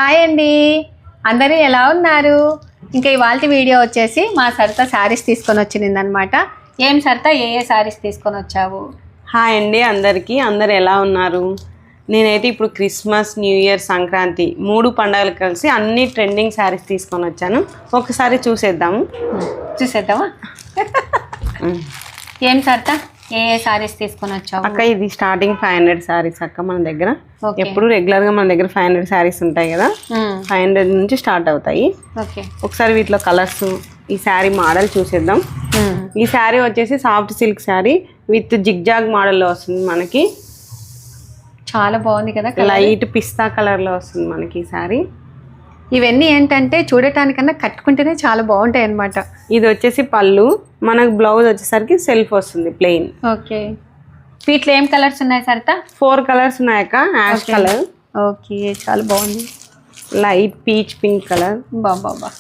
Hi అండి, అందరూ ఎలా ఉన్నారు? ఇంకా ఇవాళ వీడియో వచ్చేసి మా సరిత శారీస్ తీసుకొని వచ్చిందనమాట. ఏం సరిత, ఏ శారీస్ తీసుకొని వచ్చావు? హాయ్ అండి అందరికీ, అందరు ఎలా ఉన్నారు? నేనైతే ఇప్పుడు క్రిస్మస్, న్యూ ఇయర్, సంక్రాంతి 3 పండుగలు కలిసి అన్ని ట్రెండింగ్ శారీస్ తీసుకొని వచ్చాను. ఒకసారి చూసేద్దామా? ఏం సరిత, ఏ శారీస్ తీసుకొని వచ్చావు? అక్క ఇది స్టార్టింగ్ 500 శారీస్ అక్క. మన దగ్గర ఎప్పుడు రెగ్యులర్గా మన దగ్గర 500 శారీస్ ఉంటాయి కదా, 500 నుంచి స్టార్ట్ అవుతాయి. ఒకసారి వీటిలో కలర్స్, ఈ శారీ మోడల్ చూసేద్దాం. ఈ శారీ వచ్చేసి soft silk sari with zigzag మోడల్లో వస్తుంది మనకి. చాలా బాగుంది కదా, లైట్ పిస్తా కలర్లో వస్తుంది మనకి ఈ శారీ. ఇవన్నీ ఏంటంటే చూడటానికన్నా కట్టుకుంటేనే చాలా బాగుంటాయి అన్నమాట. ఇది వచ్చేసి పళ్ళు, మనకు బ్లౌజ్ వచ్చేసరికి సెల్ఫ్ వస్తుంది ప్లెయిన్. ఓకే, వీటిలో ఏం కలర్స్ ఉన్నాయి సరిత? 4 కలర్స్ ఉన్నాయక్క. యాష్ కలర్, ఓకే చాలా బాగుంది. లైట్ పీచ్ పింక్ కలర్, బాబా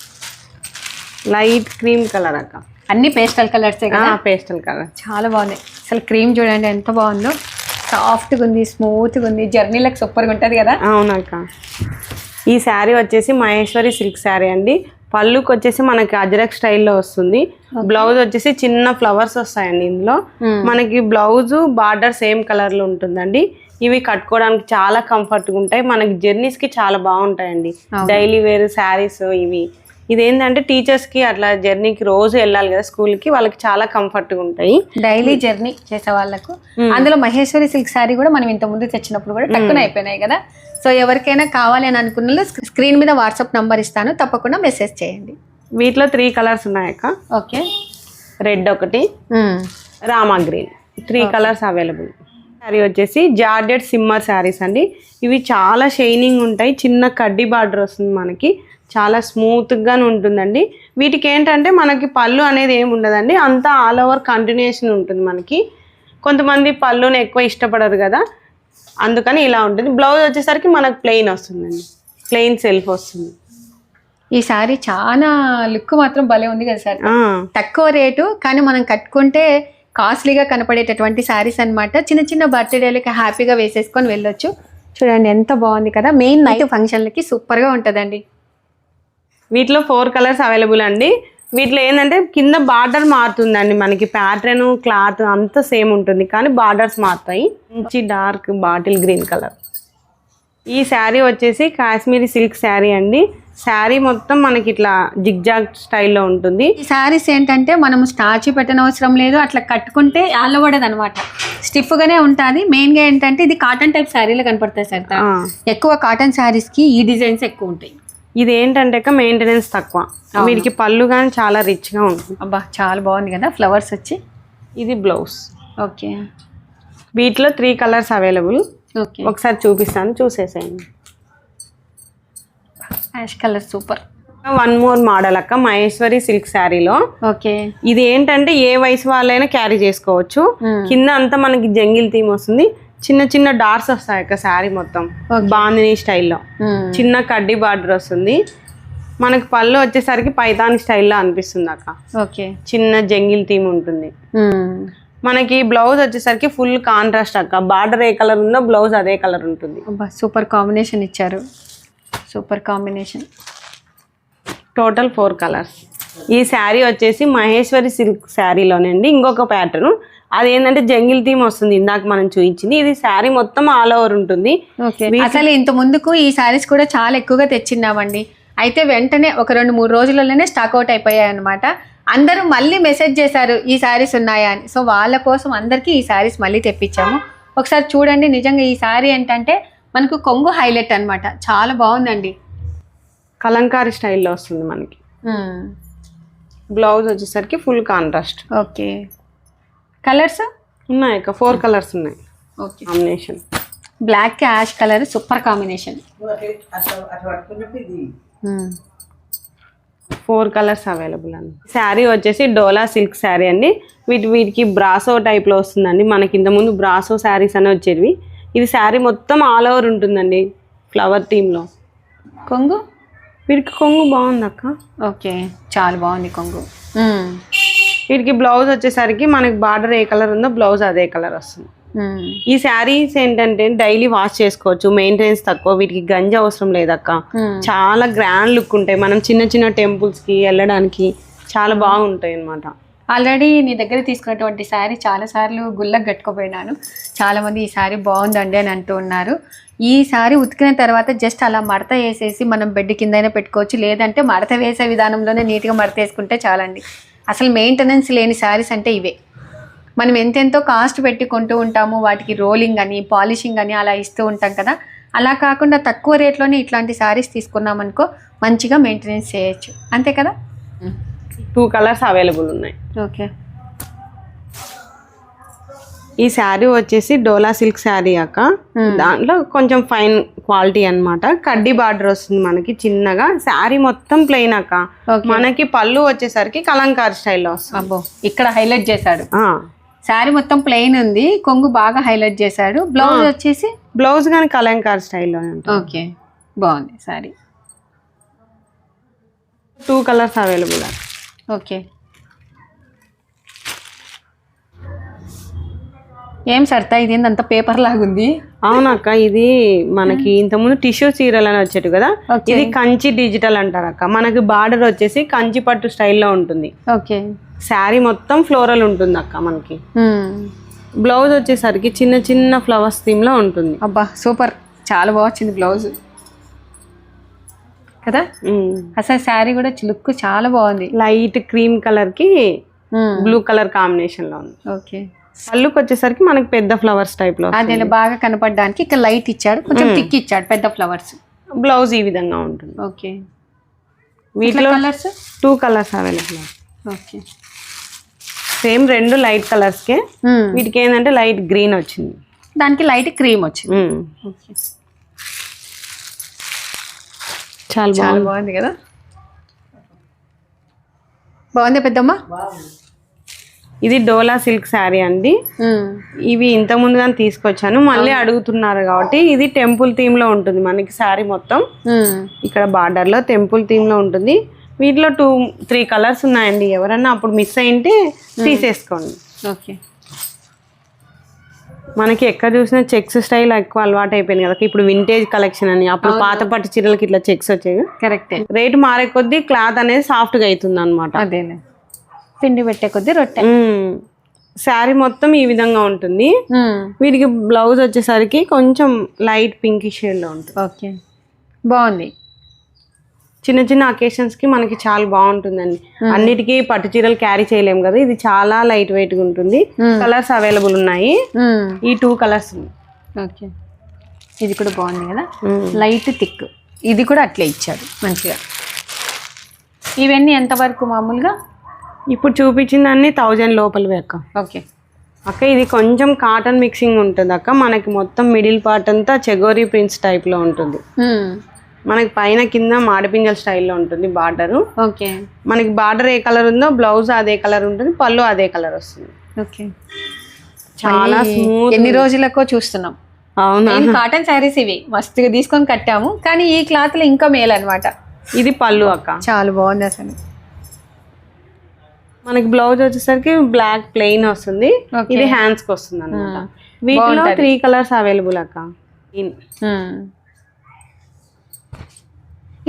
లైట్ క్రీమ్ కలర్ అక్క. అన్ని పేస్టల్ కలర్స్, పేస్టల్ కలర్ చాలా బాగున్నాయి. అసలు క్రీమ్ చూడండి ఎంత బాగుందో, సాఫ్ట్గా ఉంది, స్మూత్గా ఉంది, జర్నీలకు సూపర్గా ఉంటుంది కదా. అవునక్క. ఈ శారీ వచ్చేసి మహేశ్వరి సిల్క్ శారీ అండి. పళ్ళుకి వచ్చేసి మనకి అజరక్ స్టైల్లో వస్తుంది. బ్లౌజ్ వచ్చేసి చిన్న ఫ్లవర్స్ వస్తాయండి ఇందులో. మనకి బ్లౌజ్ బార్డర్ సేమ్ కలర్లో ఉంటుందండి. ఇవి కట్టుకోవడానికి చాలా కంఫర్ట్గా ఉంటాయి, మనకి జర్నీస్కి చాలా బాగుంటాయండి. డైలీ వేర్ శారీస్ ఇవి. ఇదేంటంటే టీచర్స్కి అట్లా జర్నీకి రోజు వెళ్ళాలి కదా స్కూల్కి, వాళ్ళకి చాలా కంఫర్ట్గా ఉంటాయి డైలీ జర్నీ చేసే వాళ్ళకు. అందులో మహేశ్వరి సిల్క్ శారీ కూడా మనం ఇంత ముందు తెచ్చినప్పుడు కూడా టక్కున అయిపోయినాయి కదా. సో ఎవరికైనా కావాలి అని అనుకున్న స్క్రీన్ మీద వాట్సాప్ నంబర్ ఇస్తాను, తప్పకుండా మెసేజ్ చేయండి. వీటిలో 3 కలర్స్ ఉన్నాయక్క. ఓకే, రెడ్ ఒకటి, Rama green, 3 colours available. Sari వచ్చేసి జార్జెట్ సిమ్మర్ శారీస్ అండి. ఇవి చాలా షైనింగ్ ఉంటాయి, చిన్న కడ్డీ బార్డర్ వస్తుంది మనకి, చాలా స్మూత్గానే ఉంటుందండి. వీటికి ఏంటంటే మనకి పళ్ళు అనేది ఏమి ఉండదండి, అంతా ఆల్ ఓవర్ కంటిన్యూషన్ ఉంటుంది మనకి. కొంతమంది పళ్ళుని ఎక్కువ ఇష్టపడరు కదా, అందుకని ఇలా ఉంటుంది. బ్లౌజ్ వచ్చేసరికి మనకు ప్లెయిన్ వస్తుందండి, ప్లెయిన్ సెల్ఫ్ వస్తుంది. ఈ శారీ చాలా లుక్ మాత్రం భలే ఉంది కదా సార్. తక్కువ రేటు కానీ మనం కట్టుకుంటే కాస్ట్లీగా కనపడేటటువంటి శారీస్ అనమాట. చిన్న చిన్న బర్త్డేలకి హ్యాపీగా వేసేసుకొని వెళ్ళొచ్చు. చూడండి ఎంత బాగుంది కదా, మెయిన్ నైట్ ఫంక్షన్లకి సూపర్గా ఉంటుందండి. వీటిలో 4 కలర్స్ అవైలబుల్ అండి. వీటిలో ఏంటంటే కింద బార్డర్ మారుతుందండి, మనకి ప్యాటర్న్ క్లాత్ అంతా సేమ్ ఉంటుంది కానీ బార్డర్స్ మారుతాయి. మంచి డార్క్ బాటిల్ గ్రీన్ కలర్. ఈ శారీ వచ్చేసి కాశ్మీరీ సిల్క్ శారీ అండి. శారీ మొత్తం మనకి ఇట్లా జిగ్జాగ్ స్టైల్లో ఉంటుంది. ఈ శారీస్ ఏంటంటే మనం స్టార్చ్ పెట్టనవసరం లేదు, అట్లా కట్టుకుంటే ఆలవడదు అనమాట, స్టిఫ్గానే ఉంటుంది. మెయిన్గా ఏంటంటే ఇది కాటన్ టైప్ శారీలో కనపడతాయి సార్. ఎక్కువ కాటన్ శారీస్కి ఈ డిజైన్స్ ఎక్కువ ఉంటాయి. ఇది ఏంటంటే మెయింటెనెన్స్ తక్కువ, వీటికి పళ్ళు కానీ చాలా రిచ్గా ఉంటుంది. అబ్బా చాలా బాగుంది కదా, ఫ్లవర్స్ వచ్చి. ఇది బ్లౌజ్. ఓకే, వీటిలో 3 కలర్స్ అవైలబుల్. ఓకే, ఒకసారి చూపిస్తాను, చూసేసేయండి. Ash colour super. 1 more model అక్క, మహేశ్వరి సిల్క్ శారీలో. ఓకే, ఇది ఏంటంటే ఏ వయసు వాళ్ళైనా క్యారీ చేసుకోవచ్చు. కింద అంతా మనకి జంగిల్ థీమ్ వస్తుంది, చిన్న చిన్న డార్స్ వస్తాయి అక్క. శారీ మొత్తం బాందిని స్టైల్లో చిన్న కడ్డీ బార్డర్ వస్తుంది. మనకి పళ్ళు వచ్చేసరికి పైతాని స్టైల్లో అనిపిస్తుంది అక్క. ఓకే, చిన్న జంగిల్ థీమ్ ఉంటుంది. మనకి బ్లౌజ్ వచ్చేసరికి ఫుల్ కాంట్రాస్ట్ అక్క, బార్డర్ ఏ కలర్ ఉందో బ్లౌజ్ అదే కలర్ ఉంటుంది. సూపర్ కాంబినేషన్ ఇచ్చారు, సూపర్ కాంబినేషన్. Total 4 colours. ఈ శారీ వచ్చేసి మహేశ్వరి సిల్క్ శారీలోనండి ఇంకొక ప్యాటర్న్. అదేంటంటే జంగిల్ థీమ్ వస్తుంది, ఇందాక మనం చూపించింది. ఇది శారీ మొత్తం ఆల్ ఓవర్ ఉంటుంది. అసలు ఇంత ముందుకు ఈ శారీస్ కూడా చాలా ఎక్కువగా తెచ్చిన్నామండి. అయితే వెంటనే ఒక 2-3 రోజులలోనే స్టాక్ అవుట్ అయిపోయాయి అనమాట. అందరూ మళ్ళీ మెసేజ్ చేశారు ఈ శారీస్ ఉన్నాయా అని. సో వాళ్ళ కోసం అందరికీ ఈ శారీస్ మళ్ళీ తెప్పించాము. ఒకసారి చూడండి, నిజంగా ఈ శారీ ఏంటంటే మనకు కొంగు హైలైట్ అనమాట, చాలా బాగుందండి. కలంకారీ స్టైల్లో వస్తుంది మనకి. బ్లౌజ్ వచ్చేసరికి ఫుల్ కాంట్రాస్ట్. ఓకే, కలర్స్ ఉన్నాయి అక్క, 4 కలర్స్ ఉన్నాయి. Okay, combination black ash colour super combination. 4 colours available అండి. శారీ వచ్చేసి డోలా సిల్క్ శారీ అండి. వీటికి బ్రాసో టైప్లో వస్తుందండి. మనకి ఇంతకుముందు బ్రాసో శారీస్ అని వచ్చేవి. ఇది శారీ మొత్తం ఆల్ ఓవర్ ఉంటుందండి ఫ్లవర్ థీమ్లో. కొంగు, వీటికి కొంగు బాగుంది అక్క. ఓకే, చాలా బాగుంది కొంగు. వీటికి బ్లౌజ్ వచ్చేసరికి మనకి బార్డర్ ఏ కలర్ ఉందో బ్లౌజ్ అదే కలర్ వస్తుంది. ఈ శారీస్ ఏంటంటే డైలీ వాష్ చేసుకోవచ్చు, మెయింటెనెన్స్ తక్కువ, వీటికి గంజి అవసరం లేదక్క. చాలా గ్రాండ్ లుక్ ఉంటాయి, మనం చిన్న చిన్న టెంపుల్స్ కి వెళ్ళడానికి చాలా బాగుంటాయి అన్నమాట. ఆల్రెడీ నీ దగ్గర తీసుకున్నటువంటి శారీ చాలాసార్లు గుళ్ళకు కట్టుకుపోయినాను. చాలామంది ఈ శారీ బాగుందండి అని అంటూ ఉన్నారు. ఈ శారీ ఉతికిన తర్వాత జస్ట్ అలా మడత వేసేసి మనం బెడ్ కిందైనా పెట్టుకోవచ్చు, లేదంటే మడత వేసే విధానంలోనే నీట్గా మడత వేసుకుంటే చాలండి. అసలు మెయింటెనెన్స్ లేని శారీస్ అంటే ఇవే. మనం ఎంతెంతో కాస్ట్ పెట్టి కొంటూ ఉంటాము, వాటికి రోలింగ్ అని పాలిషింగ్ అని అలా ఇస్తూ ఉంటాం కదా. అలా కాకుండా తక్కువ రేట్లోనే ఇట్లాంటి శారీస్ తీసుకున్నామనుకో మంచిగా మెయింటెనెన్స్ చేయొచ్చు, అంతే కదా. 2 కలర్స్ అవైలబుల్ ఉన్నాయి. ఓకే. ఈ శారీ వచ్చేసి డోలా సిల్క్ శారీ అక్క. దాంట్లో కొంచెం ఫైన్ క్వాలిటీ అన్నమాట. కడ్డీ బార్డర్ వస్తుంది మనకి చిన్నగా. శారీ మొత్తం ప్లెయిన్ అక్క. మనకి పళ్ళు వచ్చేసరికి కలంకారీ స్టైల్లో వస్తుంది. అబ్బో, ఇక్కడ హైలైట్ చేశాడు. శారీ మొత్తం ప్లెయిన్ ఉంది, కొంగు బాగా హైలైట్ చేశాడు. బ్లౌజ్ వచ్చేసి బ్లౌజ్ కానీ కలంకారీ స్టైల్లో ఉంటుంది. ఓకే, బాగుంది శారీ. 2 colours available. ఓకే. ఏం సర్తా ఇది అంత పేపర్ లాగుంది? అవునక్క, ఇది మనకి ఇంతకుముందు టిష్యూ చీరలు అని వచ్చేటు కదా, ఇది కంచి డిజిటల్ అంటారు అక్క. మనకి బార్డర్ వచ్చేసి కంచి పట్టు స్టైల్లో ఉంటుంది. ఓకే. శారీ మొత్తం ఫ్లోరల్ ఉంటుంది అక్క. మనకి బ్లౌజ్ వచ్చేసరికి చిన్న చిన్న ఫ్లవర్స్ థీమ్ లో ఉంటుంది. అబ్బా సూపర్, చాలా బాగుంది బ్లౌజ్ కదా. అసలు శారీ కూడా లుక్ చాలా బాగుంది. లైట్ క్రీమ్ కలర్ కి బ్లూ కలర్ కాంబినేషన్ లో ఉంది. ఓకే. పళ్ళుకి వచ్చేసరికి మనకి పెద్ద ఫ్లవర్స్ టైప్ లో అదే బాగా కనపడడానికి ఇక్కడ లైట్ ఇచ్చాడు, కొంచెం థిక్ ఇచ్చాడు, పెద్ద ఫ్లవర్స్. బ్లౌజ్ ఈ విధంగా ఉంటుంది. ఓకే. వీటిలో colours 2 colours available. Okay. Same 2 light colours కే. వీటికి ఏంటంటే లైట్ గ్రీన్ వచ్చింది, దానికి లైట్ క్రీమ్ వచ్చింది. ఓకే. చాలా బాగుంది కదా. బాగుంది పెద్దమ్మ. ఇది డోలా సిల్క్ శారీ అండి. ఇవి ఇంత ముందుగానే తీసుకొచ్చాను, మళ్ళీ అడుగుతున్నారు కాబట్టి. ఇది టెంపుల్ థీమ్ లో ఉంటుంది మనకి శారీ మొత్తం. ఇక్కడ బార్డర్ లో టెంపుల్ థీమ్ లో ఉంటుంది. వీటిలో 2-3 కలర్స్ ఉన్నాయండి. ఎవరన్నా అప్పుడు మిస్ అయింటే తీసేసుకోండి. ఓకే. మనకి ఎక్కడ చూసినా చెక్స్ స్టైల్ ఎక్కువ అలవాటు అయిపోయింది కదా. ఇప్పుడు వింటేజ్ కలెక్షన్ అని, అప్పుడు పాత పట్టు చీరలకి ఇట్లా చెక్స్ వచ్చాయి. కరెక్టే. రేటు మారే కొద్దీ క్లాత్ అనేది సాఫ్ట్ గా అవుతుంది అనమాట. అదేలే, పిండి పెట్టే కొద్దీ రొట్టె. శారీ మొత్తం ఈ విధంగా ఉంటుంది. వీటికి బ్లౌజ్ వచ్చేసరికి కొంచెం లైట్ పింక్ షేడ్ లో ఉంటుంది. ఓకే, బాగుంది. చిన్న చిన్న అకేషన్స్ కి మనకి చాలా బాగుంటుందండి. అన్నిటికీ పట్టు చీరలు క్యారీ చేయలేము కదా, ఇది చాలా లైట్ వెయిట్ గా ఉంటుంది. కలర్స్ అవైలబుల్ ఉన్నాయి. ఈ 2 కలర్స్. ఓకే. ఇది కూడా బాగుంది కదా, లైట్ థిక్. ఇది కూడా అట్లే ఇచ్చాడు మంచిగా. ఇవన్నీ ఎంతవరకు మామూలుగా? ఇప్పుడు చూపించిందన్నీ 1000 లోపలివే అక్క. ఓకే. అక్క ఇది కొంచెం కాటన్ మిక్సింగ్ ఉంటుంది అక్క. మనకి మొత్తం మిడిల్ పార్ట్ అంతా చెగోరీ ప్రింట్స్ టైప్ లో ఉంటుంది. మనకి పైన కింద మాడిపింజల్ స్టైల్లో ఉంటుంది బార్డర్. ఓకే. మనకి బార్డర్ ఏ కలర్ ఉందో బ్లౌజ్ అదే కలర్ ఉంటుంది, పళ్ళు అదే కలర్ వస్తుంది. ఓకే. చాలా స్మూత్. ఎన్ని రోజులకో చూస్తున్నాం. అవునా. కాటన్ శారీస్ ఇవి మస్తుగా తీసుకొని కట్టాము, కానీ ఈ క్లాత్ లో ఇంకా మేలు అనమాట. ఇది పళ్ళు అక్క, చాలా బాగుంది అసలు. మనకి బ్లౌజ్ వచ్చేసరికి బ్లాక్ ప్లెయిన్ వస్తుంది. ఇది హ్యాండ్స్ కి వస్తుంది అనమాట. వీటిలో 3 కలర్స్ అవైలబుల్ అక్క.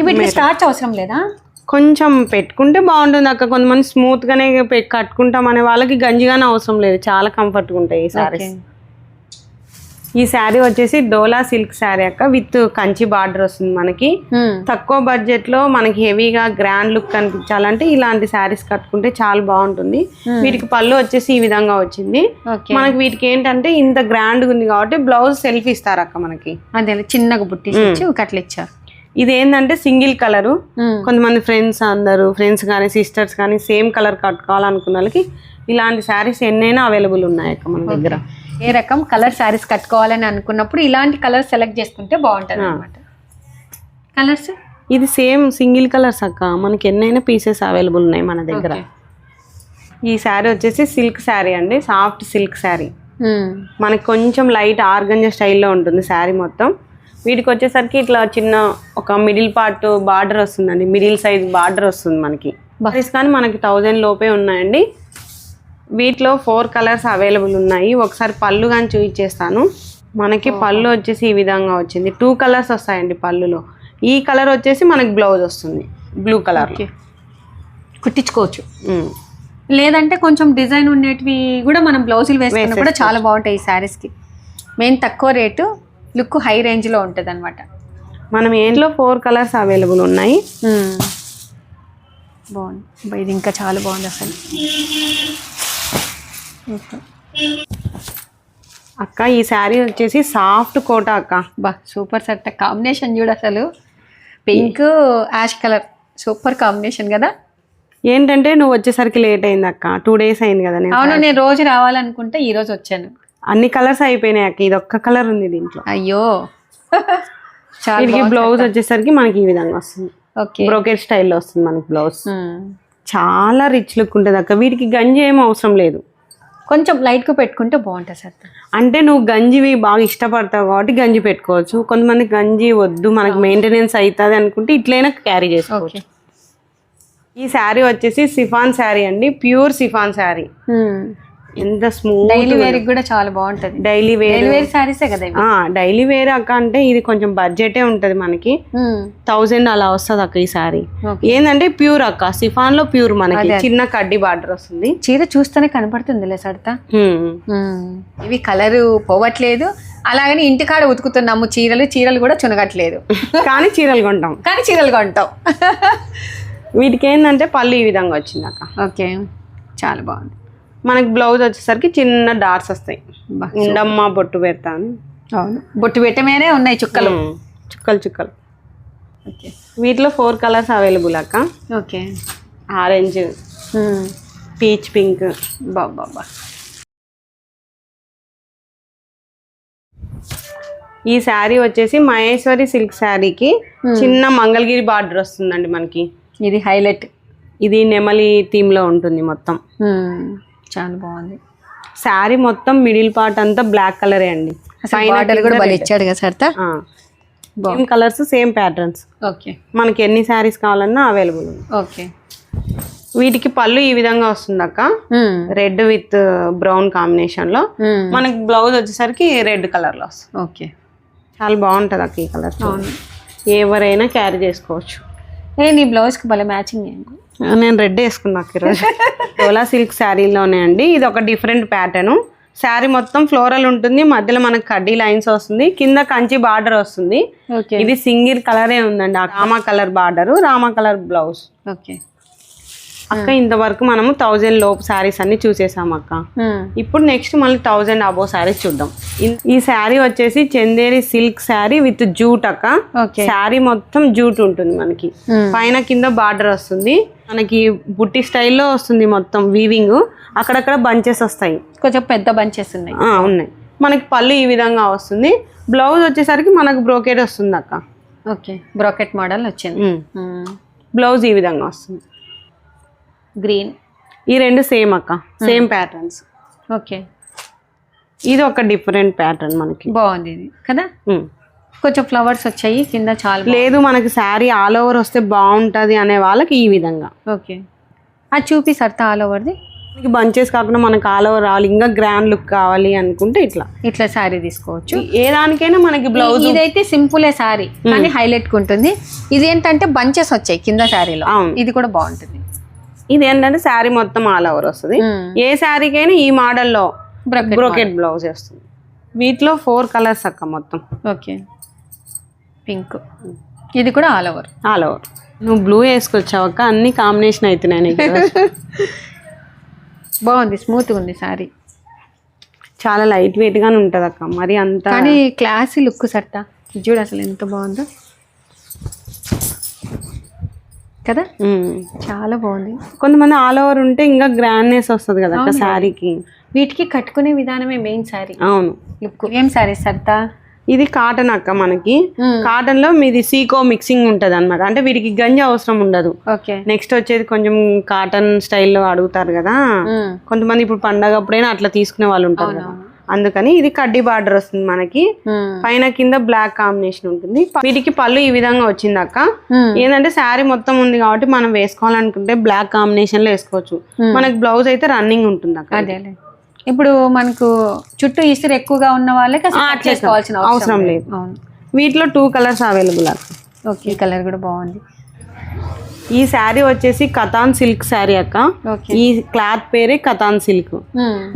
వీటికి స్టార్చ్ అవసరం లేదా? కొంచెం పెట్టుకుంటే బాగుంటుంది అక్క. కొంతమంది స్మూత్ గానే కట్టుకుంటాం అనే వాళ్ళకి గంజిగానే అవసరం లేదు, చాలా కంఫర్ట్ గా ఉంటాయి ఈ శారీస్. ఈ శారీ వచ్చేసి డోలా సిల్క్ శారీ అక్క, విత్ కంచి బార్డర్ వస్తుంది మనకి. తక్కువ బడ్జెట్ లో మనకి హెవీగా గ్రాండ్ లుక్ కనిపించాలంటే ఇలాంటి శారీస్ కట్టుకుంటే చాలా బాగుంటుంది. వీటికి పళ్ళు వచ్చేసి ఈ విధంగా వచ్చింది. మనకి వీటికి ఏంటంటే ఇంత గ్రాండ్ ఉంది కాబట్టి బ్లౌజ్ సెల్ఫ్ ఇస్తారు అక్క మనకి. అదే చిన్నగా బుట్టి కట్లు ఇచ్చారు. ఇది ఏంటంటే సింగిల్ కలరు. కొంతమంది ఫ్రెండ్స్ కానీ సిస్టర్స్ కానీ సేమ్ కలర్ కట్టుకోవాలనుకున్న వాళ్ళకి ఇలాంటి శారీస్ ఎన్నైనా అవైలబుల్ ఉన్నాయి అక్క మన దగ్గర. ఏ రకం కలర్ శారీస్ కట్టుకోవాలని అనుకున్నప్పుడు ఇలాంటి కలర్ సెలెక్ట్ చేసుకుంటే బాగుంటుంది అన్నమాట. కలర్స్ ఇది సేమ్ సింగిల్ కలర్స్ అక్క, మనకి ఎన్నైనా పీసెస్ అవైలబుల్ ఉన్నాయి మన దగ్గర. ఈ శారీ వచ్చేసి సిల్క్ శారీ అండి, సాఫ్ట్ సిల్క్ శారీ. మనకి కొంచెం లైట్ ఆర్గంజా స్టైల్లో ఉంటుంది శారీ మొత్తం. వీటికి వచ్చేసరికి ఇట్లా చిన్న ఒక మిడిల్ పార్ట్ బార్డర్ వస్తుందండి, మిడిల్ సైజ్ బార్డర్ వస్తుంది మనకి. శారీస్ కానీ మనకి 1000 లోపే ఉన్నాయండి. వీటిలో 4 కలర్స్ అవైలబుల్ ఉన్నాయి. ఒకసారి పళ్ళు కానీ చూపించేస్తాను. మనకి పళ్ళు వచ్చేసి ఈ విధంగా వచ్చింది. 2 కలర్స్ వస్తాయండి పళ్ళులో. ఈ కలర్ వచ్చేసి మనకి బ్లౌజ్ వస్తుంది బ్లూ కలర్. కుట్టించుకోవచ్చు. లేదంటే కొంచెం డిజైన్ ఉండేటివి కూడా మనం బ్లౌజులు వేసుకున్నా కూడా చాలా బాగుంటాయి ఈ శారీస్కి. మెయిన్ తక్కువ రేటు, లుక్ హై రేంజ్లో ఉంటుంది అనమాట. మనం ఏంట్లో 4 కలర్స్ అవైలబుల్ ఉన్నాయి. బాగుంది. ఇది ఇంకా చాలా బాగుంది అసలు. అక్క ఈ శారీ వచ్చేసి సాఫ్ట్ కోట అక్క. బా సూపర్ సెట్. కాంబినేషన్ చూడు అసలు, pink ash colour super combination కదా. ఏంటంటే నువ్వు వచ్చేసరికి లేట్ అయింది అక్క, 2 days అయింది కదా. అవును, నేను రోజు రావాలనుకుంటే ఈ రోజు వచ్చాను. అన్ని కలర్స్ అయిపోయినాయి అక్క, ఇది ఒక్క కలర్ ఉంది దీంట్లో. అయ్యో. వీటికి బ్లౌజ్ వచ్చేసరికి మనకి ఈ విధంగా వస్తుంది. బ్రోకెట్ స్టైల్లో వస్తుంది మనకి బ్లౌజ్. చాలా రిచ్ లుక్ ఉంటుంది అక్క. వీటికి గంజి ఏం అవసరం లేదు, కొంచెం లైట్గా పెట్టుకుంటే బాగుంటుంది సార్. అంటే నువ్వు గంజివి బాగా ఇష్టపడతావు కాబట్టి గంజి పెట్టుకోవచ్చు. కొంతమంది గంజి వద్దు మనకి మెయింటెనెన్స్ అవుతుంది అనుకుంటే ఇట్లైనా క్యారీ చేసుకోవచ్చు. ఈ శారీ వచ్చేసి సిఫాన్ శారీ అండి, ప్యూర్ సిఫాన్ శారీ. ఎంత స్మూత్. డైలీ వేర్ కూడా చాలా బాగుంటది. డైలీ వేర్ శారీసే కదా. డైలీ వేర్ అక్క అంటే ఇది కొంచెం బడ్జెటే ఉంటది మనకి. 1000 అలా వస్తుంది అక్క ఈ శారీ. ఏంటంటే ప్యూర్ అక్క, సిఫాన్ లో ప్యూర్. మనకి చిన్న కడ్డీ బార్డర్ వస్తుంది. చీర చూస్తేనే కనపడుతుంది సడతా. ఇవి కలర్ పోవట్లేదు, అలాగని ఇంటికాడ ఉతుకుతున్నాము చీరలు కూడా చునగట్లేదు. కానీ చీరలు కొంటాం. వీటికి ఏంటంటే పళ్ళు ఈ విధంగా వచ్చింది అక్క. ఓకే, చాలా బాగుంది. మనకి బ్లౌజ్ వచ్చేసరికి చిన్న డాట్స్ వస్తాయి. ఉండమ్మ బొట్టు పెడతాను. అవును, బొట్టు పెట్టమేనే ఉన్నాయి చుక్కలు. ఓకే, వీటిలో 4 కలర్స్ అవైలబుల్ అక్క. Okay, orange, peach pink. బాబా. ఈ శారీ వచ్చేసి మహేశ్వరి సిల్క్ శారీకి చిన్న మంగళగిరి బార్డర్ వస్తుందండి మనకి. ఇది హైలైట్. ఇది నెమలి థీమ్ లో ఉంటుంది మొత్తం. చాలా బాగుంది. శారీ మొత్తం మిడిల్ పార్ట్ అంతా బ్లాక్ కలరే అండి. బార్డర్ కూడా బాగా ఇచ్చాడు కదా sir. Same colours, same patterns. Okay, మనకి ఎన్ని శారీస్ కావాలన్నా అవైలబుల్ ఉంది. ఓకే, వీటికి పళ్ళు ఈ విధంగా వస్తుంది అక్క, రెడ్ విత్ బ్రౌన్ కాంబినేషన్ లో. మనకి బ్లౌజ్ వచ్చేసరికి రెడ్ కలర్ లో వస్తుంది. ఓకే, చాలా బాగుంటది అక్క ఈ కలర్. ఎవరైనా క్యారీ చేసుకోవచ్చు. నీ బ్లౌజ్ కి భలే మ్యాచింగ్. నేను రెడ్ వేసుకున్నా ఈరోజు. డోలా సిల్క్ శారీలోనే అండి. ఇది ఒక డిఫరెంట్ ప్యాటర్న్. శారీ మొత్తం ఫ్లోరల్ ఉంటుంది, మధ్యలో మనకి కడ్డీ లైన్స్ వస్తుంది, కింద కంచి బార్డర్ వస్తుంది. ఇది సింగిల్ కలరే ఉందండి, Rama colour border, Rama colour blouse. Okay అక్క, ఇంతవరకు మనము 1000 లోపు శారీస్ అన్ని చూసేసాం అక్క. ఇప్పుడు నెక్స్ట్ మళ్ళీ 1000 అబోవ్ శారీస్ చూద్దాం. ఈ శారీ వచ్చేసి Chanderi silk sari with jute అక్క. శారీ మొత్తం జూట్ ఉంటుంది మనకి, పైన కింద బార్డర్ వస్తుంది. మనకి బుట్టి స్టైల్లో వస్తుంది మొత్తం వీవింగ్. అక్కడక్కడ బంచెస్ వస్తాయి, కొంచెం పెద్ద బంచెస్ ఉన్నాయి. మనకి పళ్ళు ఈ విధంగా వస్తుంది. బ్లౌజ్ వచ్చేసరికి మనకు బ్రోకెట్ వస్తుంది అక్క. ఓకే, బ్రోకెట్ మోడల్ వచ్చింది. బ్లౌజ్ ఈ విధంగా వస్తుంది. గ్రీన్. ఈ రెండు సేమ్ అక్క, సేమ్ ప్యాటర్న్స్. ఓకే, ఇది ఒక డిఫరెంట్ ప్యాటర్న్ మనకి. బాగుంది ఇది కదా. కొంచెం ఫ్లవర్స్ వచ్చాయి కింద. చాలా లేదు, మనకి శారీ ఆల్ ఓవర్ వస్తే బాగుంటది అనే వాళ్ళకి ఈ విధంగా. ఓకే, అది చూపిస్తారా ఆల్ ఓవర్ది? బంచెస్ కాకుండా మనకి ఆల్ ఓవర్ రావాలి, ఇంకా గ్రాండ్ లుక్ కావాలి అనుకుంటే ఇట్లా శారీ తీసుకోవచ్చు. ఏ దానికైనా మనకి బ్లౌజ్. ఇదైతే సింపులే శారీ, కానీ హైలైట్ ఉంటుంది. ఇది ఏంటంటే బంచెస్ వచ్చాయి కింద శారీలో. ఇది కూడా బాగుంటుంది. ఇది ఏంటంటే శారీ మొత్తం ఆల్ ఓవర్ వస్తుంది. ఏ శారీకైనా ఈ మోడల్లో బ్రోకెట్ బ్లౌజ్ వస్తుంది. వీటిలో 4 కలర్స్ అక్క మొత్తం. Okay, pink. ఇది కూడా ఆల్ ఓవర్. నువ్వు బ్లూ వేసుకొచ్చావు అక్క, అన్ని కాంబినేషన్ అవుతున్నాయి. బాగుంది, స్మూత్గా ఉంది శారీ. చాలా లైట్ వెయిట్ గానే ఉంటది అక్క, మరి అంత. కానీ క్లాసీ లుక్ సట్ట. చూడు అసలు ఎంత బాగుందో కదా. చాలా బాగుంది. కొంతమంది ఆల్ ఓవర్ ఉంటే ఇంకా గ్రాండ్నెస్ వస్తుంది కదా అక్క శారీకి. వీటికి కట్టుకునే విధానమే మెయిన్ శారీ. అవును. లుక్ ఏం శారీ సర్తా? ఇది కాటన్ అక్క. మనకి కాటన్ లో మీది సీకో మిక్సింగ్ ఉంటది అన్నమాట. అంటే వీటికి గంజి అవసరం ఉండదు. నెక్స్ట్ వచ్చేది కొంచెం కాటన్ స్టైల్లో అడుగుతారు కదా కొంతమంది, ఇప్పుడు పండగ అప్పుడైనా అట్లా తీసుకునే వాళ్ళు ఉంటారు కదా, అందుకని ఇది కడ్డీ బార్డర్ వస్తుంది మనకి, పైన కింద బ్లాక్ కాంబినేషన్ ఉంటుంది. వీటికి పళ్ళు ఈ విధంగా వచ్చింది అక్క. ఏంటంటే శారీ మొత్తం ఉంది కాబట్టి మనం వేసుకోవాలనుకుంటే బ్లాక్ కాంబినేషన్ లో వేసుకోవచ్చు. మనకి బ్లౌజ్ అయితే రన్నింగ్ ఉంటుంది అక్క. అదేలే, ఇప్పుడు మనకు చుట్టూ ఇసురు ఎక్కువగా ఉన్న వాళ్ళకి అసలు చేసుకోవాల్సిన అవసరం లేదు. వీటిలో 2 కలర్స్ అవైలబుల్ అక్క. ఓకే, ఈ కలర్ కూడా బాగుంది. ఈ శారీ వచ్చేసి కతాన్ సిల్క్ శారీ అక్క. ఈ క్లాత్ పేరే కతాన్ సిల్క్.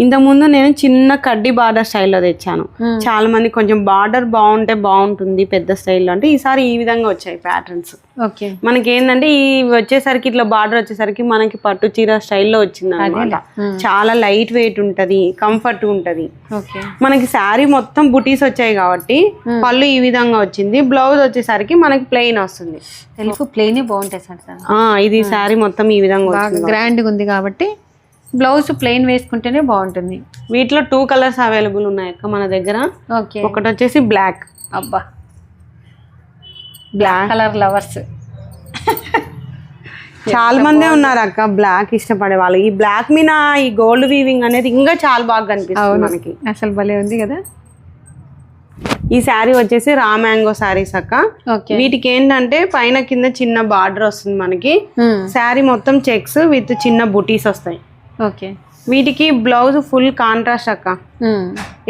ఇంత ముందు నేను చిన్న కడ్డీ బార్డర్ స్టైల్లో తెచ్చాను. చాలా మంది కొంచెం బార్డర్ బాగుంటే బాగుంటుంది పెద్ద స్టైల్లో అంటే, ఈసారి ఈ విధంగా వచ్చాయి ప్యాటర్న్స్. మనకి ఏంటంటే ఈ వచ్చేసరికి ఇట్లా బార్డర్ వచ్చేసరికి మనకి పట్టు చీర స్టైల్లో వచ్చింది అనమాట. చాలా లైట్ వెయిట్ ఉంటది, కంఫర్ట్ ఉంటది. మనకి శారీ మొత్తం బుటీస్ వచ్చాయి కాబట్టి పళ్ళు ఈ విధంగా వచ్చింది. బ్లౌజ్ వచ్చేసరికి మనకి ప్లెయిన్ వస్తుంది. తెలుగు ప్లెయిన్ బాగుంటాయి సార్. ఇది శారీ మొత్తం ఈ విధంగా గ్రాండ్ గా ఉంది కాబట్టి బ్లౌజ్ ప్లెయిన్ వేసుకుంటేనే బాగుంటుంది. వీటిలో 2 కలర్స్ అవైలబుల్ ఉన్నాయి అక్క మన దగ్గర. ఒకటి వచ్చేసి బ్లాక్. అబ్బా, బ్లాక్ కలర్ లవర్స్ చాలా మందే ఉన్నారు అక్క బ్లాక్ ఇష్టపడే వాళ్ళు. ఈ బ్లాక్ మీద ఈ గోల్డ్ వీవింగ్ అనేది ఇంకా చాలా బాగా కనిపిస్తుంది మనకి. అసలు భలే ఉంది కదా. ఈ శారీ వచ్చేసి రా మ్యాంగో శారీస్ అక్క. వీటికి ఏంటంటే పైన కింద చిన్న బార్డర్ వస్తుంది మనకి. శారీ మొత్తం చెక్స్ విత్ చిన్న బుటీస్ వస్తాయి. వీటికి బ్లౌజ్ ఫుల్ కాంట్రాస్ట్ అక్క.